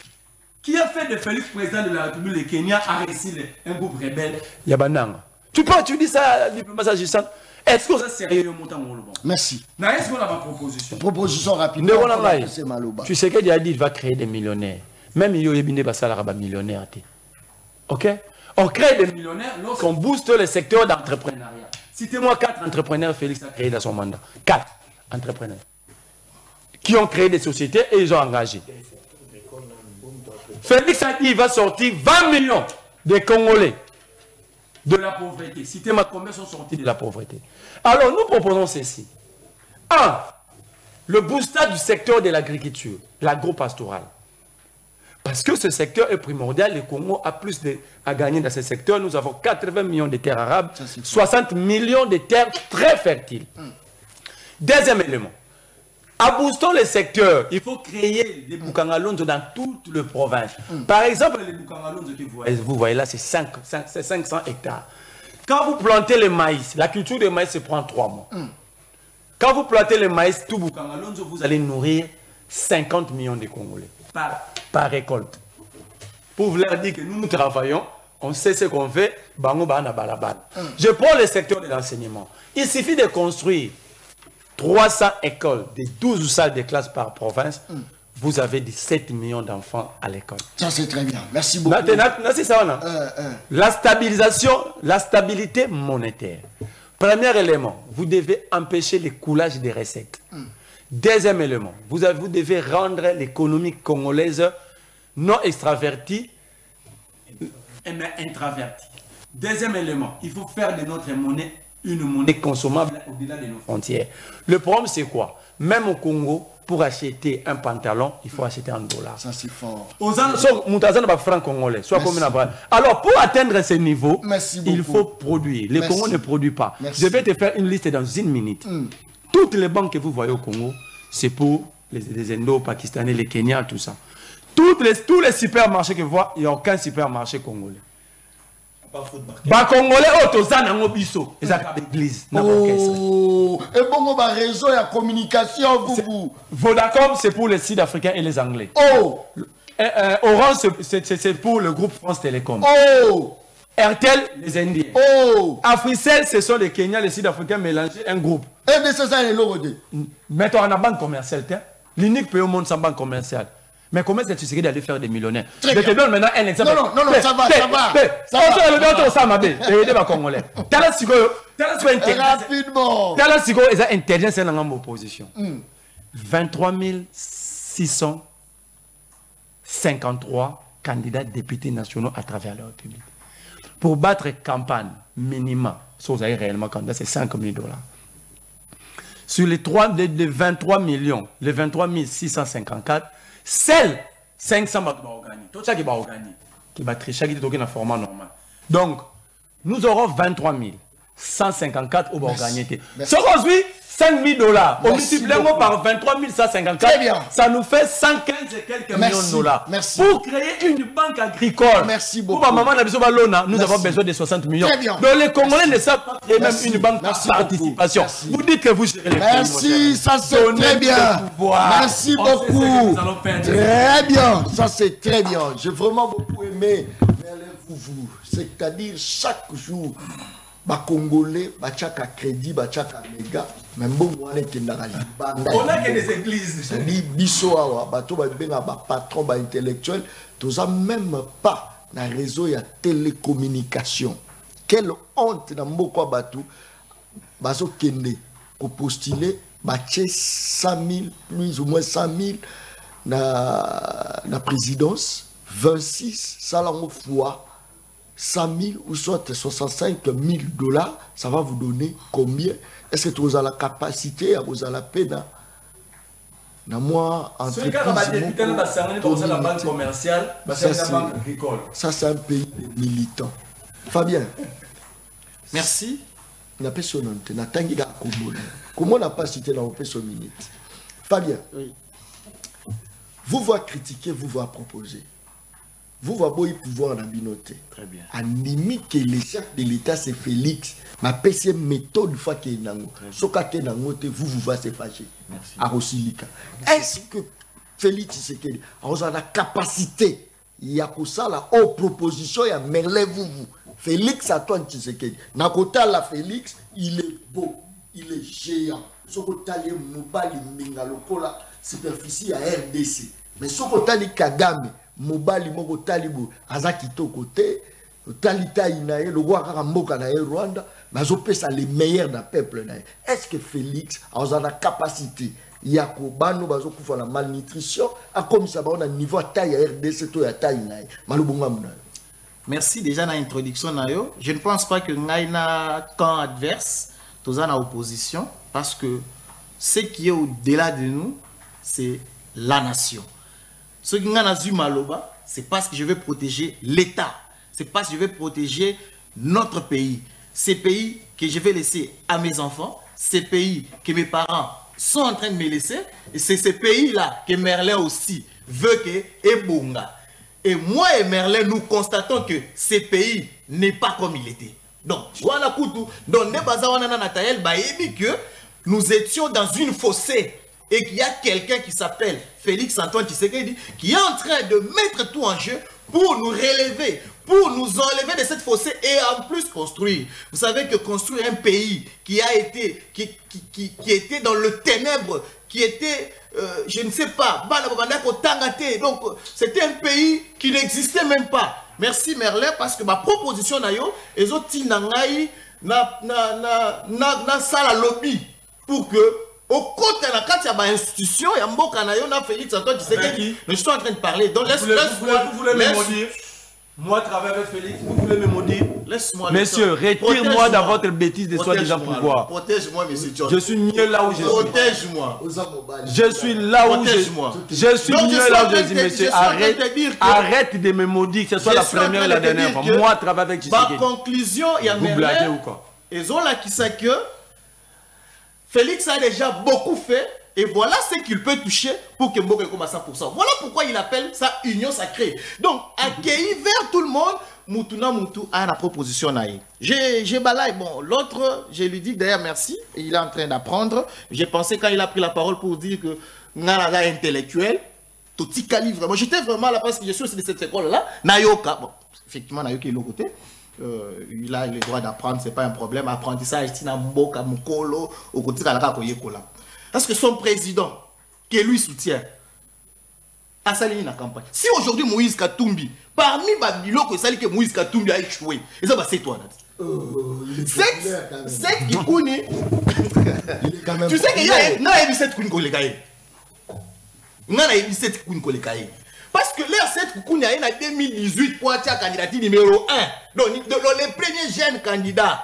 qui a fait de Félix président de la République du Kenya, a réussi un groupe rebelle, Yabananga. Tu dis ça, la diplomatie agissante? Est-ce que c'est sérieux?
Merci.
Est-ce qu'on a ma proposition?
Proposition rapide.
Tu sais qu'il a dit qu'il va créer des millionnaires. Même il y a des millionnaires. Ok? On crée des millionnaires lorsqu'on booste le secteur d'entrepreneuriat. Citez-moi 4 entrepreneurs Félix a créé dans son mandat. 4 entrepreneurs qui ont créé des sociétés et ils ont engagé. Félix a dit qu'il va sortir 20 millions de Congolais de la pauvreté. Citez-moi combien sont sortis de la pauvreté. Alors nous proposons ceci. 1. Le boostage du secteur de l'agriculture, l'agro-pastoral. Parce que ce secteur est primordial, le Congo a plus à gagner dans ce secteur. Nous avons 80 millions de terres arables, 60 millions de terres très fertiles. Deuxième élément. En boostant le secteur, il faut créer des Bukangalonzo dans toutes les provinces. Par exemple, les Bukangalonzo que vous voyez là, c'est 500 hectares. Quand vous plantez le maïs, la culture de maïs se prend 3 mois. Quand vous plantez le maïs, tout Bukangalonzo, vous allez nourrir 50 millions de Congolais par récolte. Pour vous leur dire que nous travaillons, on sait ce qu'on fait, je prends le secteur de l'enseignement. Il suffit de construire 300 écoles, de 12 salles de classe par province, vous avez 17 millions d'enfants à l'école.
Ça c'est très bien, merci beaucoup.
La stabilisation, la stabilité monétaire. Premier élément, vous devez empêcher le coulage des recettes. Deuxième élément, vous devez rendre l'économie congolaise non extravertie, mais intravertie. Deuxième élément, il faut faire de notre monnaie une monnaie consommable au-delà de nos frontières. Le problème, c'est quoi? Même au Congo, pour acheter un pantalon, il faut acheter en dollars.
Ça, c'est fort.
Alors, pour atteindre ce niveau, il faut produire. Le Congo ne produit pas. Je vais te faire une liste dans 1 minute. Toutes les banques que vous voyez au Congo, c'est pour les Indo-Pakistanais, les Kenyans, tout ça. Tous les supermarchés que vous voyez, il n'y a aucun supermarché congolais. Les Congolais, ils ont l'église.
Oh, et bon, réseau et communication, vous.
Vodacom, c'est pour les Sud-Africains et les Anglais.
Oh!
Orange, c'est pour le groupe France Télécom.
Oh!
RTL, les Indiens.
Oh!
Africell, ce sont les Kenyans, les Sud-Africains mélangés, un groupe.
Et de ça, c'est le
mettons en banque commerciale. L'unique pays au monde sans banque commerciale. Mais comment est-ce que tu serais d'aller faire des millionnaires? Je te donne maintenant un exemple.
Non, ça va. Rapidement.
Ils ont intelligence dans l'opposition. 23 653 candidats députés nationaux à travers la République. Pour battre campagne minimum, si vous avez réellement candidat, c'est 5 000 $. Sur les 23 millions, les 23 654, seuls 500 va gagner. Tout ça qui va gagner. Qui va tricher, qui est dans le format normal. Donc, nous aurons 23 154 au gagner. Aujourd'hui, 5 000 $. On
Merci
multiplie
beaucoup.
par 23 154.
Très bien.
Ça nous fait 115 et quelques millions de dollars.
Merci.
Pour créer une banque agricole.
Merci beaucoup.
Pour maman Nabisoba nous
Merci.
avons besoin de 60 millions.
Très bien.
Donc les Congolais ne savent pas créer même
Merci.
une banque
Merci
par
beaucoup.
participation.
Merci.
Vous dites que vous gérez les
Merci, ça c'est
Donnez
très
le
bien.
pouvoir.
Merci
On sait ce que
beaucoup.
nous allons faire.
Très bien, ça c'est très bien. J'ai vraiment beaucoup aimé Merlin Foufou. C'est-à-dire chaque jour, les Congolais, ils crédit, ils méga, même bon, on est
On a que des églises.
c'est-à-dire, biso awa, bato ba benga ba patron ba intellectuel, tous même pas na réseau ya télécommunication. Quelle honte na mboko bato baso kende ko postuler ba 100 000 plus ou moins 100 000 na présidence 26 salango fois 100 000 ou soit 65 000 $, ça va vous donner combien? Est-ce que vous avez la capacité à vous la peine? Na moi, entreprise,
la banque commerciale, la banque agricole.
ça c'est un pays de militants. Fabien,
Merci.
na personne na tangi ga Komona. Comment n'a pas cité dans vos minutes? Fabien,
Oui.
vous voyez critiquer, vous voyez proposer. Vous voyez pouvoir dans binoté.
Très bien.
En limite que le chef de l'État c'est Félix, ma PC méthode une fois qu'il est nango. Soka ke nango te vous va se fâcher.
Merci.
À Rosilika. Est-ce que Félix Tshisekedi a la capacité il y a pour ça la haute proposition il y a Merlin vous Félix Antoine Tshisekedi. Na kota la Félix, il est beau, il est géant. Soko tali mobali minga lokola superficie à RDC. Mais soko tali Kagame mobali moko talibo azaki to côté talita inaye le roi kaka mboka na Rwanda mazo pesa les meilleurs d'un peuple na. Est-ce que Félix a la capacité ya ko bano bazo kufa na malnutrition a comme ça ba on a niveau taille à RDC to ya taille na malubunga muna?
Merci déjà dans l'introduction. Je ne pense pas que nous avons un camp adverse, tous en opposition, parce que ce qui est au-delà de nous, c'est la nation. Ce qui est Maloba, c'est parce que je veux protéger l'État. C'est parce que je veux protéger notre pays. Ces pays que je vais laisser à mes enfants, ces pays que mes parents sont en train de me laisser, et c'est ces pays-là que Merlin aussi veut que Ebonga. Et moi et Merlin, nous constatons que ce pays n'est pas comme il était. Donc, que nous étions dans une fossée et qu'il y a quelqu'un qui s'appelle Félix Antoine Tshisekedi qui est en train de mettre tout en jeu pour nous relever, pour nous enlever de cette fossée et en plus construire. Vous savez que construire un pays qui a été, qui était dans le ténèbre, qui était, je ne sais pas, donc c'était un pays qui n'existait même pas. Merci Merlin parce que ma proposition nayo ezoti nangai na sala lobby pour que au côté de la institution il y a mboka nayo na Félix Antoine Tshisekedi. Mais je suis en train de parler. Donc
Vous voulez me maudire? Moi, travailler avec Félix, vous voulez me maudire?
Laisse-moi.
Monsieur, retire-moi dans votre bêtise de soi-disant pouvoir.
Protège-moi, monsieur John.
Je suis mieux là où je suis.
Protège-moi.
Je suis là où je suis. Je suis mieux là où je suis, monsieur. Arrête de me maudire, que ce soit la première et la dernière fois. Moi, travailler avec Tshisekedi.
Ma conclusion, il y a
Vous blaguez ou quoi?
Ils ont là qui sait que Félix a déjà beaucoup fait. Et voilà ce qu'il peut toucher pour que Mboka commence à 100%. Voilà pourquoi il appelle ça union sacrée. Donc, accueilli vers tout le monde, Moutuna Moutou a la proposition. J'ai balaye. Bon, l'autre, je lui dis d'ailleurs merci. Il est en train d'apprendre. J'ai pensé quand il a pris la parole pour dire que Naraga est intellectuel. Tout petit vraiment. J'étais vraiment là parce que je suis aussi de cette école-là. Nayoka. Bon, effectivement, Nayoka est de l'autre côté. Il a le droit d'apprendre, c'est pas un problème. Apprentissage, Tina Mboka, Mukolo, au côté de la Koyekola. Parce que son président, qui lui soutient, a sali la campagne. Si aujourd'hui Moïse Katumbi, parmi Babylon, que Moïse Katumbi a échoué, et ça va c'est toi. Cette Kikouni, tu sais qu'il y a une cette Kikouni il y a une cette Kikouni. Parce que là, cette Kikouni a 2018 pour être candidat numéro 1. Donc, les premiers jeunes candidats.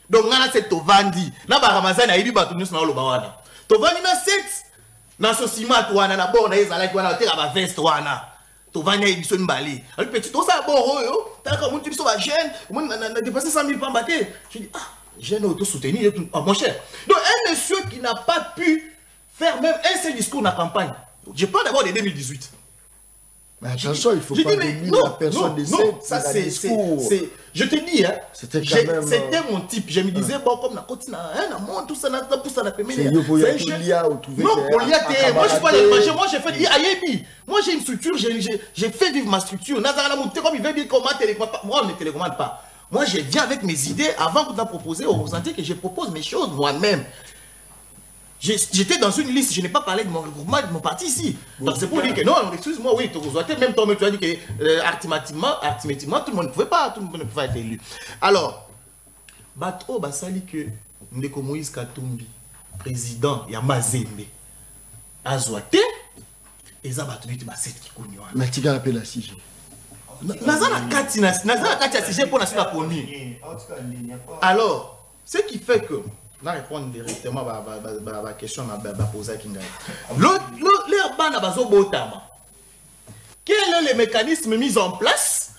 Donc, on a cette Tovandi. Là, Ramazan a eu Batunus na Olobawana. Tovani na set na sosima tuana na bon na ezala tuana te ba veste tuana tovani na ibiso mbali ali petit to ça bon yo ta ka mutu biso ba jeune na dépasser 100 000 pamba te je dis ah j'ai auto-soutenu. Mon cher. Donc, un monsieur qui n'a pas pu faire même un seul discours dans la campagne. Je parle d'abord de 2018.
Mais attention, il ne faut pas donner la personne de
ça c'est... Je te dis, hein,
c'était
mon type. Je me disais, bon, comme la continue, tout ça, tout ça, moi j'ai fait Ayebi. Moi j'ai une structure, j'ai fait vivre ma structure. Comme il veut dire comment télécommande pas. Moi, on ne télécommande pas. Moi, je viens avec mes idées avant de proposer aux sentiers que je propose mes choses moi-même. J'étais dans une liste, je n'ai pas parlé de mon regroupement, de mon parti ici. Donc c'est pour dire que non, excuse-moi, oui, même toi, tu as dit que arithmétiquement, tout le monde ne pouvait pas, tout le monde ne pouvait être élu. Alors, Bato Basali que Ndeko Moïse Katumbi, président, il y a Mazembe, Azoate, et ça Bato Bito Basset qui connaît.
Mais tu as appelé la CIG.
Nazana Katina CIG pour la suite alors, ce qui fait que là, répondre directement à la question que je posée à Kingaï. Quel est le mécanisme mis en place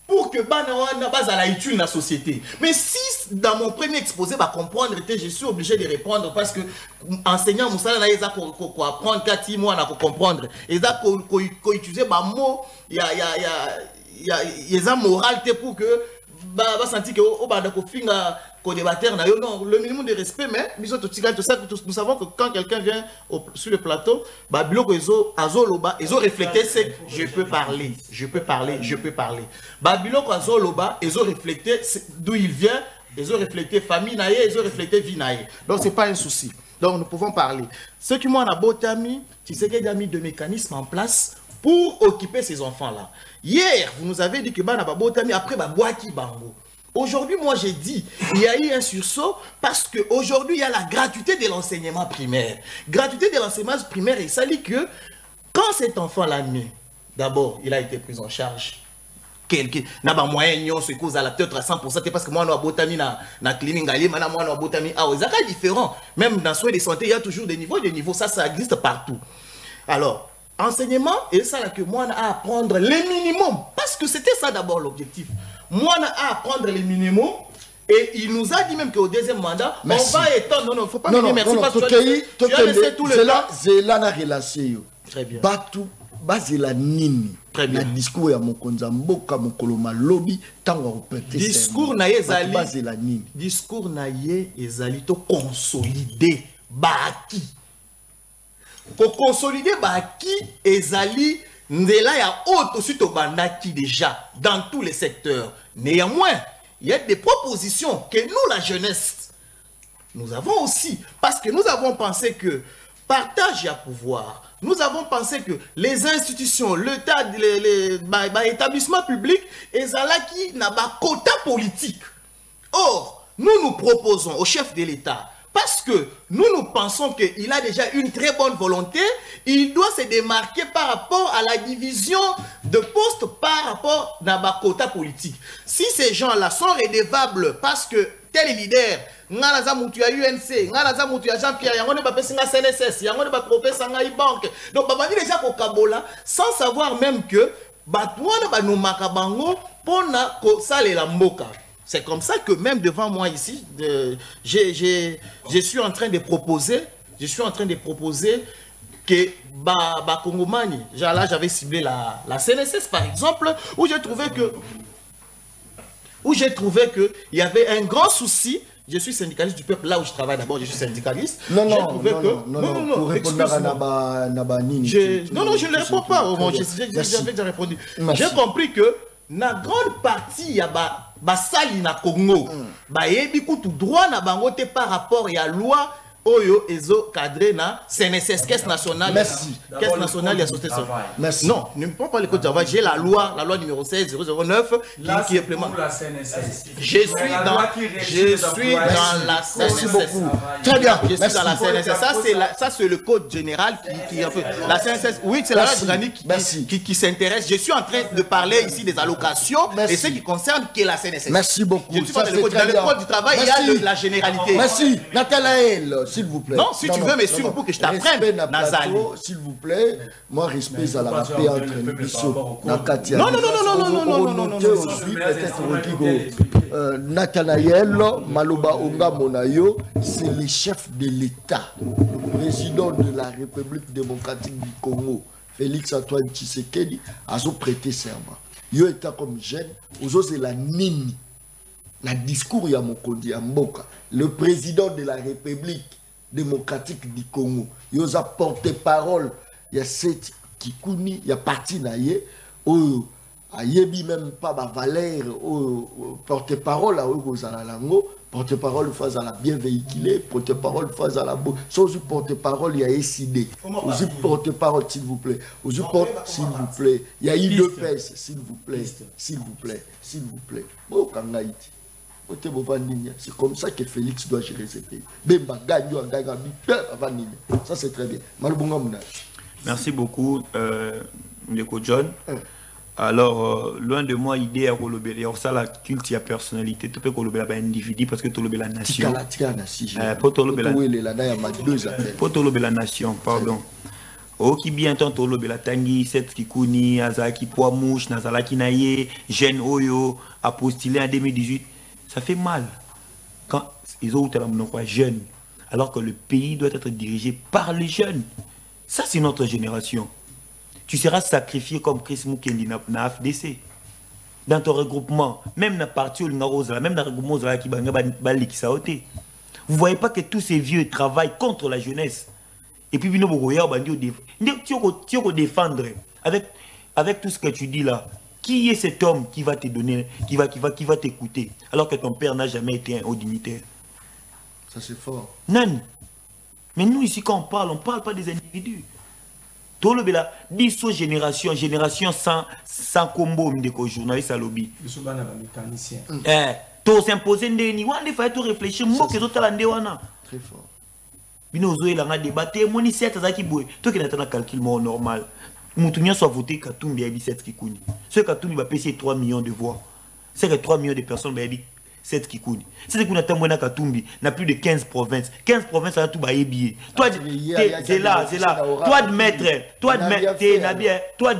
pour que Banawana base à la étude de la société? Mais si dans mon premier exposé, comprendre, je suis obligé de répondre parce que enseignant Moussa n'a pas pour apprendre 4 mois à comprendre. Il a utilisé des mots, il y a moralité pour que va sentir que non, le minimum de respect, mais nous savons que quand quelqu'un vient sur le plateau, ils ont reflété ce que je peux parler. Babiloko Azoloba, ils ont reflété d'où il vient, ils ont reflété famille, ils ont reflété vie. Donc ce n'est pas un souci. Donc nous pouvons parler. Ce qui m'ont abotami, tu sais qu'il y a mis des mécanismes en place pour occuper ces enfants-là. Hier, vous nous avez dit que Botami après Boaki Bango. Aujourd'hui, moi j'ai dit, il y a eu un sursaut parce qu'aujourd'hui, il y a la gratuité de l'enseignement primaire. Gratuité de l'enseignement primaire, et ça dit que quand cet enfant-là naît, d'abord, il a été pris en charge. Quelqu'un n'a pas moyen, se cause à la tête à 100%, parce que moi, on a Botami na clinique, moi, on a Botami, c'est différent. Même dans le soin de santé, il y a toujours des niveaux, ça existe partout. Alors, enseignement, et ça là que moi, on a à apprendre les minimums, parce que c'était ça d'abord l'objectif. Moi, on a à apprendre les minimums, et il nous a dit même qu'au deuxième mandat, merci. On va étendre. Non, il ne faut pas me dire merci, parce que tu as laissé tout le temps.
C'est là la relation.
Très bien.
Batou, bazela nini.
Très bien.
Le discours ya mokonza mboka mokoloma lobby tango opete.
Discours na ezali. Bazela nini. Discours na ye ezali to consolider baki. Pour consolider baki ezali ndela ya auto suite au bandaki déjà dans tous les secteurs. Néanmoins, il y a des propositions que nous, la jeunesse, nous avons aussi. Parce que nous avons pensé que partage à pouvoir, nous avons pensé que les institutions, l'État, les établissements publics, et qui n'a pas quota politique. Or, nous proposons au chef de l'État, parce que nous pensons qu'il a déjà une très bonne volonté, il doit se démarquer par rapport à la division de postes par rapport à la quota politique. Si ces gens-là sont redevables parce que tel leader, ngalaza mutu ya UNC, ngalaza mutu ya Jean-Pierre, yango ne ba pesinga CNSS, yango ne ba professeur ngai banque. Donc babandi déjà ko kabola sans savoir même que batwana ba no makabango pona ko salela mboka. C'est comme ça que même devant moi ici, je suis en train de proposer, que Kongomani, là j'avais ciblé la CNSS par exemple, où j'ai trouvé que il y avait un grand souci. Je suis syndicaliste du peuple, là où je travaille d'abord, je suis syndicaliste.
Non, je ne réponds pas. J'avais déjà répondu.
J'ai compris que na grande partie, il y a basali na Congo. Bayebi kutu droit na bangote par rapport à la loi Oyo Ezo cadré na CNSS, Caisse nationale.
Merci.
Caisse nationale et société sociale.
Merci.
Non, ne me prends pas le code de travail. J'ai la loi numéro 16-009 qui est implémente. Je suis dans la CNSS.
Merci beaucoup. Très bien.
Je suis dans la CNSS. Ça, c'est le code général qui a fait. La CNSS, oui, c'est la loi organique qui s'intéresse. Je suis en train de parler ici des allocations et ce qui concerne qui est la CNSS.
Merci beaucoup.
Je suis dans le code du travail, il y a la généralité.
Merci. Nathalie, s'il vous plaît.
Non, si tu veux me suivre pour que je t'apprenne,
Respect na
Nazali.
plateau, s'il vous plaît. Moi, respect à la
pourquoi tu
paix
as
entre
enlevé le
les
peuple
bisous.
par rapport au
Na
code?
Katia.
Non, non, non, non, non, non, non, non, non,
Noter
non,
aussi,
non,
peut-être
non,
Rodrigo. Nathanaël Maloba Onga Monayo, c'est le chef de l'État, le président de la République démocratique du Congo, Félix Antoine Tshisekedi, a prêté serment. Yo état comme jeune, aux c'est la nini. Le discours ya Mokondi ya Mboka, le président de la République démocratique du Congo, yo a porte-parole, il y a cette Kikuni, il y a parti naie, oh, ayebi même pas ba valeur, porte-parole à Lango, porte-parole face à la bien véhiculée, porte-parole face à la beau. Sans porte-parole, il y a SID. Aussi porte-parole, s'il vous plaît. Aussi s'il vous plaît. Il y a IDPS, s'il vous plaît. S'il vous plaît. S'il vous plaît. C'est comme ça que Félix doit gérer ce pays. Ça, c'est très bien.
Merci beaucoup, Ndeko John. Alors, loin de moi, l'idée à Kolobé, ça la culte, il y a personnalité. Tu peux Kolobé là-bas individu parce que tu la nation. Pour la nation, pardon. Oh, qui bien tant Tolobé la Tangi, Set Kikuni, Azaki Poamouche, Nazalaki Naye, Jeune Oyo, a postulé en 2018. Ça fait mal quand ils ont été jeunes, alors que le pays doit être dirigé par les jeunes. Ça, c'est notre génération. Tu seras sacrifié comme Chris Mukendi na FDC. Dans ton regroupement, même dans le parti même dans le regroupement qui vous ne voyez pas que tous ces vieux travaillent contre la jeunesse. Et puis, tu vas défendre avec tout ce que tu dis là. Qui est cet homme qui va te donner, qui va t'écouter, alors que ton père n'a jamais été un haut dignitaire?
Ça, c'est fort.
Non. Mais nous, ici, quand on ne parle pas des individus. Tout le bela, biso génération sans combo de journaliste à lobby.
Biso bana ba mécanicien.
To s'imposer ndeni, wande fa to réfléchir, mo que to la ndewana.
Très fort.
Bino zo la débattre, moni 7 azaki boy. To ki na tana calcul normal. Moutunia soit voté Katumbi a 17 Kikouni. Ce Katumbi va payer 3 millions de voix. C'est que 3 millions de personnes va 7 Kikouni. C'est que nous avons Katumbi n'a plus de 15 provinces. 15 provinces ça tout va ébier. Toi c'est là. Toi de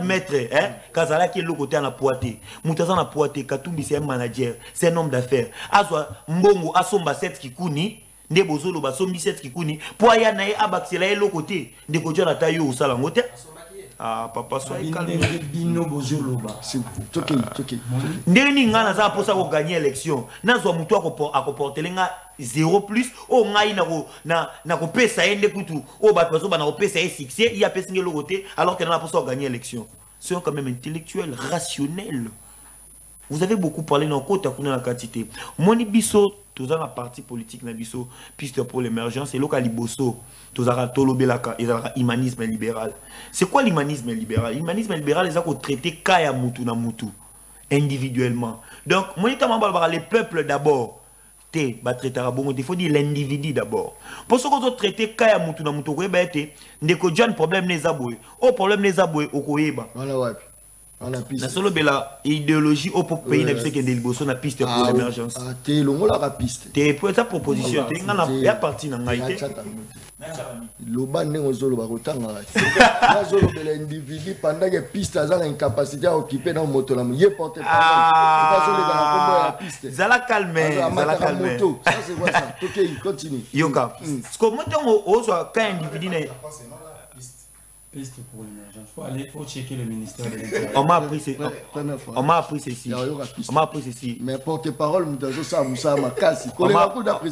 maître, hein, Kazala qui est le côté à la Poité. Moutaza na Poité, Katumbi c'est un manager, c'est un homme d'affaires. Azwa Mbongo Asomba 7 Kikouni. Nde bozolo ba sombi 7 Kikouni. Po ya na abaksela le côté. De kojo na tayo au salangote. Ah, papa, soyez calme. Ndeni nga na za posa ko gagner élection. Na zo mutu akoporter nga 0 plus o ngai na ko pesa ende kutu. O ba bazo ba na ko pesa succès, il y a pesa ngelo côté alors que na posa gagner élection. C'est quand même intellectuel, rationnel. Vous avez beaucoup parlé dans côté à la quantité. Moni biso tous dans la partie politique na biso piste pour l'émergence et local liboso. Tous à tolobelaka et humanisme libéral. C'est quoi l'humanisme libéral? L'humanisme libéral, ils ont traité kaya mutu na mutu individuellement. Donc, moi les peuples d'abord. Il faut dire l'individu d'abord. Pour ce qu'on a traité kaya mutu na mutu, ndeko John problème les aboué. Au problème les aboué au koyeba.
Voilà ouais. On a piste.
Na solo bela idéologie au pays na biso ke ndeliboso na piste pour l'émergence.
Ah, t'es longo la piste.
T'es pour sa proposition, t'es ngana ya parti na ngaité.
Loba nengo zolo ba kotanga. Na zolo bela individu pendant que piste a une incapacité à occuper dans moto la yé porter
pas piste. Zala calme.
Ça c'est quoi ça? OK, continue.
Yoka. Comment on soit quand individu
Piste pour l'émergence. Faut checker le ministère de l'Intérieur.
On m'a appris ceci. On m'a appris ceci.
Mais porte-parole,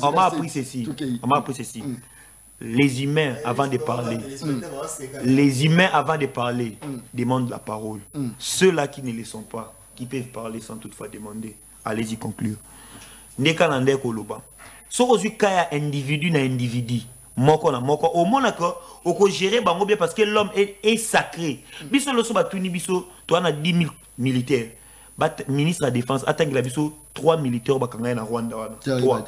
on
m'a appris ceci. Les humains, avant de parler, demandent la parole. Ceux-là qui ne le sont pas, qui peuvent parler sans toutefois demander. Allez-y conclure. Nekanande Koloba. So aujourd'hui kaya individu na individu. Moko au monde on gérer bango bien parce que l'homme est sacré. Biso lo so batuni biso to na 10 000 militaires. ministre de la Défense, attend la 3 militaires au Rwanda. 3.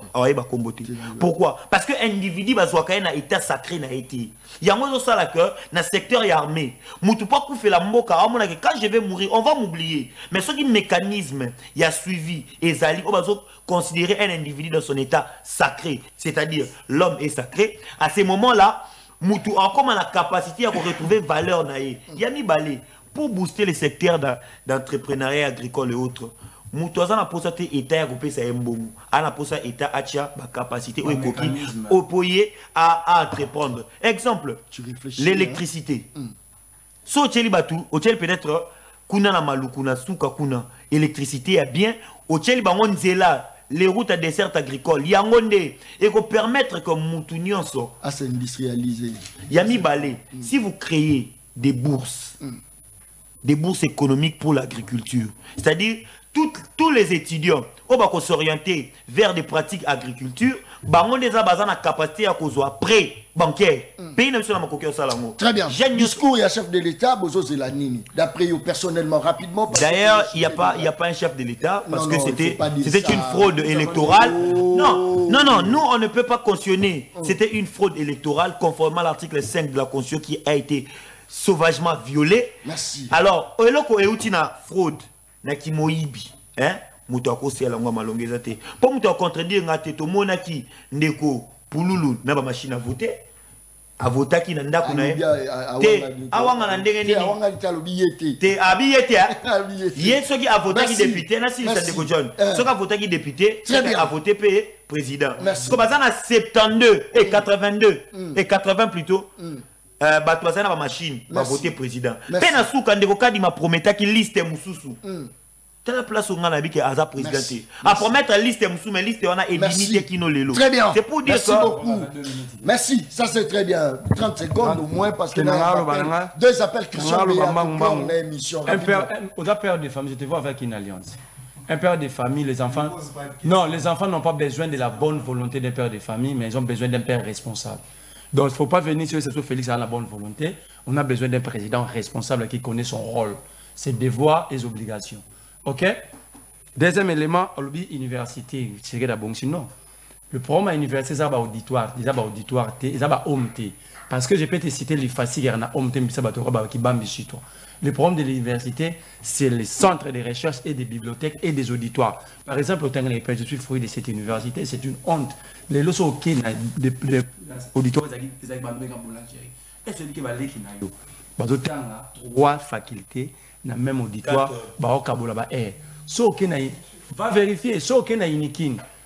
Pourquoi? Parce que l'individu a un état sacré. Il y a un ça que dans le secteur armé. Quand je vais mourir, on va m'oublier. Mais ce mécanisme, il y a suivi et Zali, on va considérer un individu dans son état sacré. C'est-à-dire, l'homme est sacré. À ces moments-là, Moutou a comme la capacité à retrouver valeur. Il y a mis balé pour booster les secteurs d'entrepreneuriat agricole et autres. Moutou a posé état européen ça mbongo. A posé état atia la capacité ou coquille oppoyé à entreprendre. Exemple, l'électricité. So tcheli batu, hôtel peut-être kuna na malukuna suka kuna électricité est bien, hôtel bangon zela les routes à dessert agricole yangonde et qu'on permettre que Moutou nyonso
à s'industrialiser.
Yami balé, si vous créez des bourses économiques pour l'agriculture, c'est-à-dire tous les étudiants on va s'orienter vers des pratiques agriculture, on des a la capacité à causer prêt bancaire. Pays n'a pas de salango.
Très bien. Discours, il y a chef de l'État, Bozo Zelanini. D'après vous personnellement, rapidement.
D'ailleurs, il n'y a pas un chef de l'État parce que c'était une fraude électorale. Non, nous on ne peut pas cautionner. C'était une fraude électorale conformément à l'article 5 de la Constitution qui a été sauvagement violé.
Merci.
Alors, eloko eutina fraude na kimoyibi, hein? Muto akosi ala ngwa malongeza te. Pour muto contredire ngate to monaki ndeko pululu na ba machine à voter. A voter ki na ndako na te awanga na ndenge nini
awanga litalo biyete
te abiyete ye soki a voter ki député na si ça de John soki a voter ki député a voter président ko bazana 72 et 82 et 80 plutôt batwazana ba machine ba voter président pena suka ndeko kadi ma prometa ki liste mususu telle place où on a vu que Aza président à promettre liste mususu mais liste on a éliminer qui no lelo.
Très bien.
C'est pour dire
merci beaucoup. Merci, ça c'est très bien. 30 secondes au moins parce que deux appels Christian on a émission.
Un père de famille, je te vois avec une alliance. Un père de famille, les enfants. Non, les enfants n'ont pas besoin de la bonne volonté d'un père de famille, mais ils ont besoin d'un père responsable. Donc il ne faut pas venir sur ce Félix à la bonne volonté. On a besoin d'un président responsable qui connaît son rôle, ses devoirs et ses obligations. Ok? Deuxième élément, l'université, c'est non. Le problème à l'université, c'est l'auditoire. C'est l'auditoire, c'est l'OMT. Parce que je peux te citer les faciles, il y a un OMT qui bambi sur toi. Le problème de l'université, c'est les centres de recherche et des bibliothèques et des auditoires. Par exemple, je suis fruit de cette université, c'est une honte. Les lois sont OK, les auditoires, et celui qui va aller, il y a 3 facultés dans le même auditoire. Va vérifier,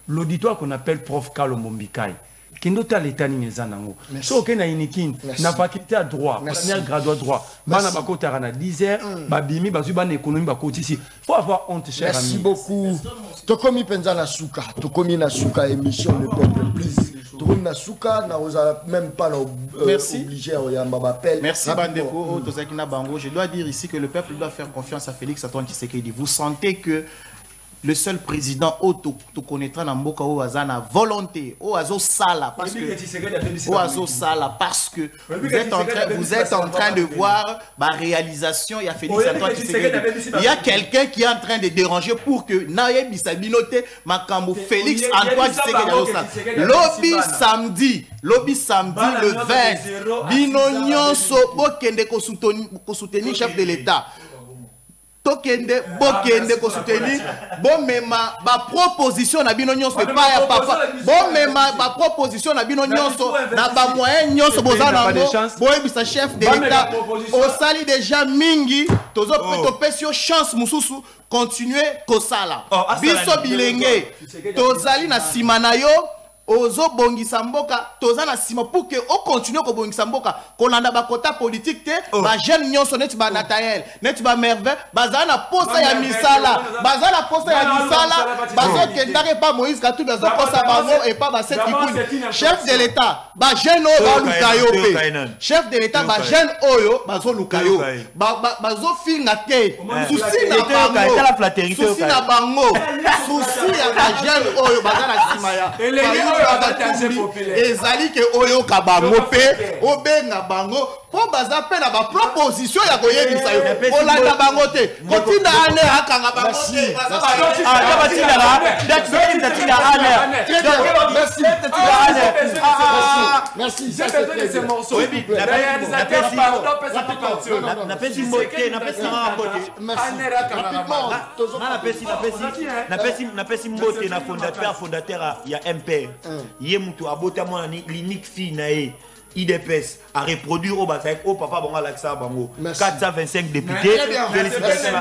l'auditoire qu'on appelle Prof. Carlo Mombikai. Qui n'est pas l'état ni nezanango. So que na inikin na faculté à droit, première graduat droit. Bana bakota rana 10h, babimi bazuba na économie bakoti ici. Faut avoir honte cher ami.
Merci beaucoup. Tokomi penza na suka, tokomi na suka émission le peuple please. Tokomi na suka na oza même pas obligé à yamba bapel.
Merci Bandeko Tozakina Bango. Je dois dire ici que le peuple doit faire confiance à Félix Antoine Tshisekedi. Vous sentez que le seul président auto connaîtra dans Mboka ou Azana volonté ou Azo Sala parce que vous êtes en train de voir ma réalisation. Il y a Félix Antoine Tshisekedi. Il y a quelqu'un qui est en train de déranger pour que Naye Bisabinote Makambo Félix Antoine Tshisekedi lobby samedi le 20 Binonyon Sobo Kende ko soutenir chef de l'État. Tokende bokende ko soutenir bon mema ba proposition na bino nyonso pas ya papa bon mema ba proposition na bino nyonso na ba moyen nyonso bozana ngo boye bisa chef de l'État au sali déjà mingi tozo petopesio chance mususu continuer ko sala biso bilenge tozali na simana yo ozo bongisa mboka tozana sima pour que on continue ko bongisa mboka kolanda ba kota politique te ba jeune nyonso neti ba Natael neti ba Merveille bazana posa ya misala bazo kendare pa Moïse Katumbi bazo posa bango et pas ba set ikuni chef de l'État ba jeune oyo ba lukayo pe chef de l'État ba jeune oyo bazo lukayo bazo finga te souci na bango la flatterie souci na bango souci ya ba jeune oyo bazana sima ya ezali ke oyo kabango pe obenga bango po baza pe na ba proposition ya koyebisa yo olanda bango te kotinda ane akanga bango te
Merci.
Ces morceaux.
napesi mbote na fondateur ya MPR ye mutu abota mwana l'unique fille na ye IDPS a reproduire au bataille au papa bonga laksa bango 425 députés félicitations.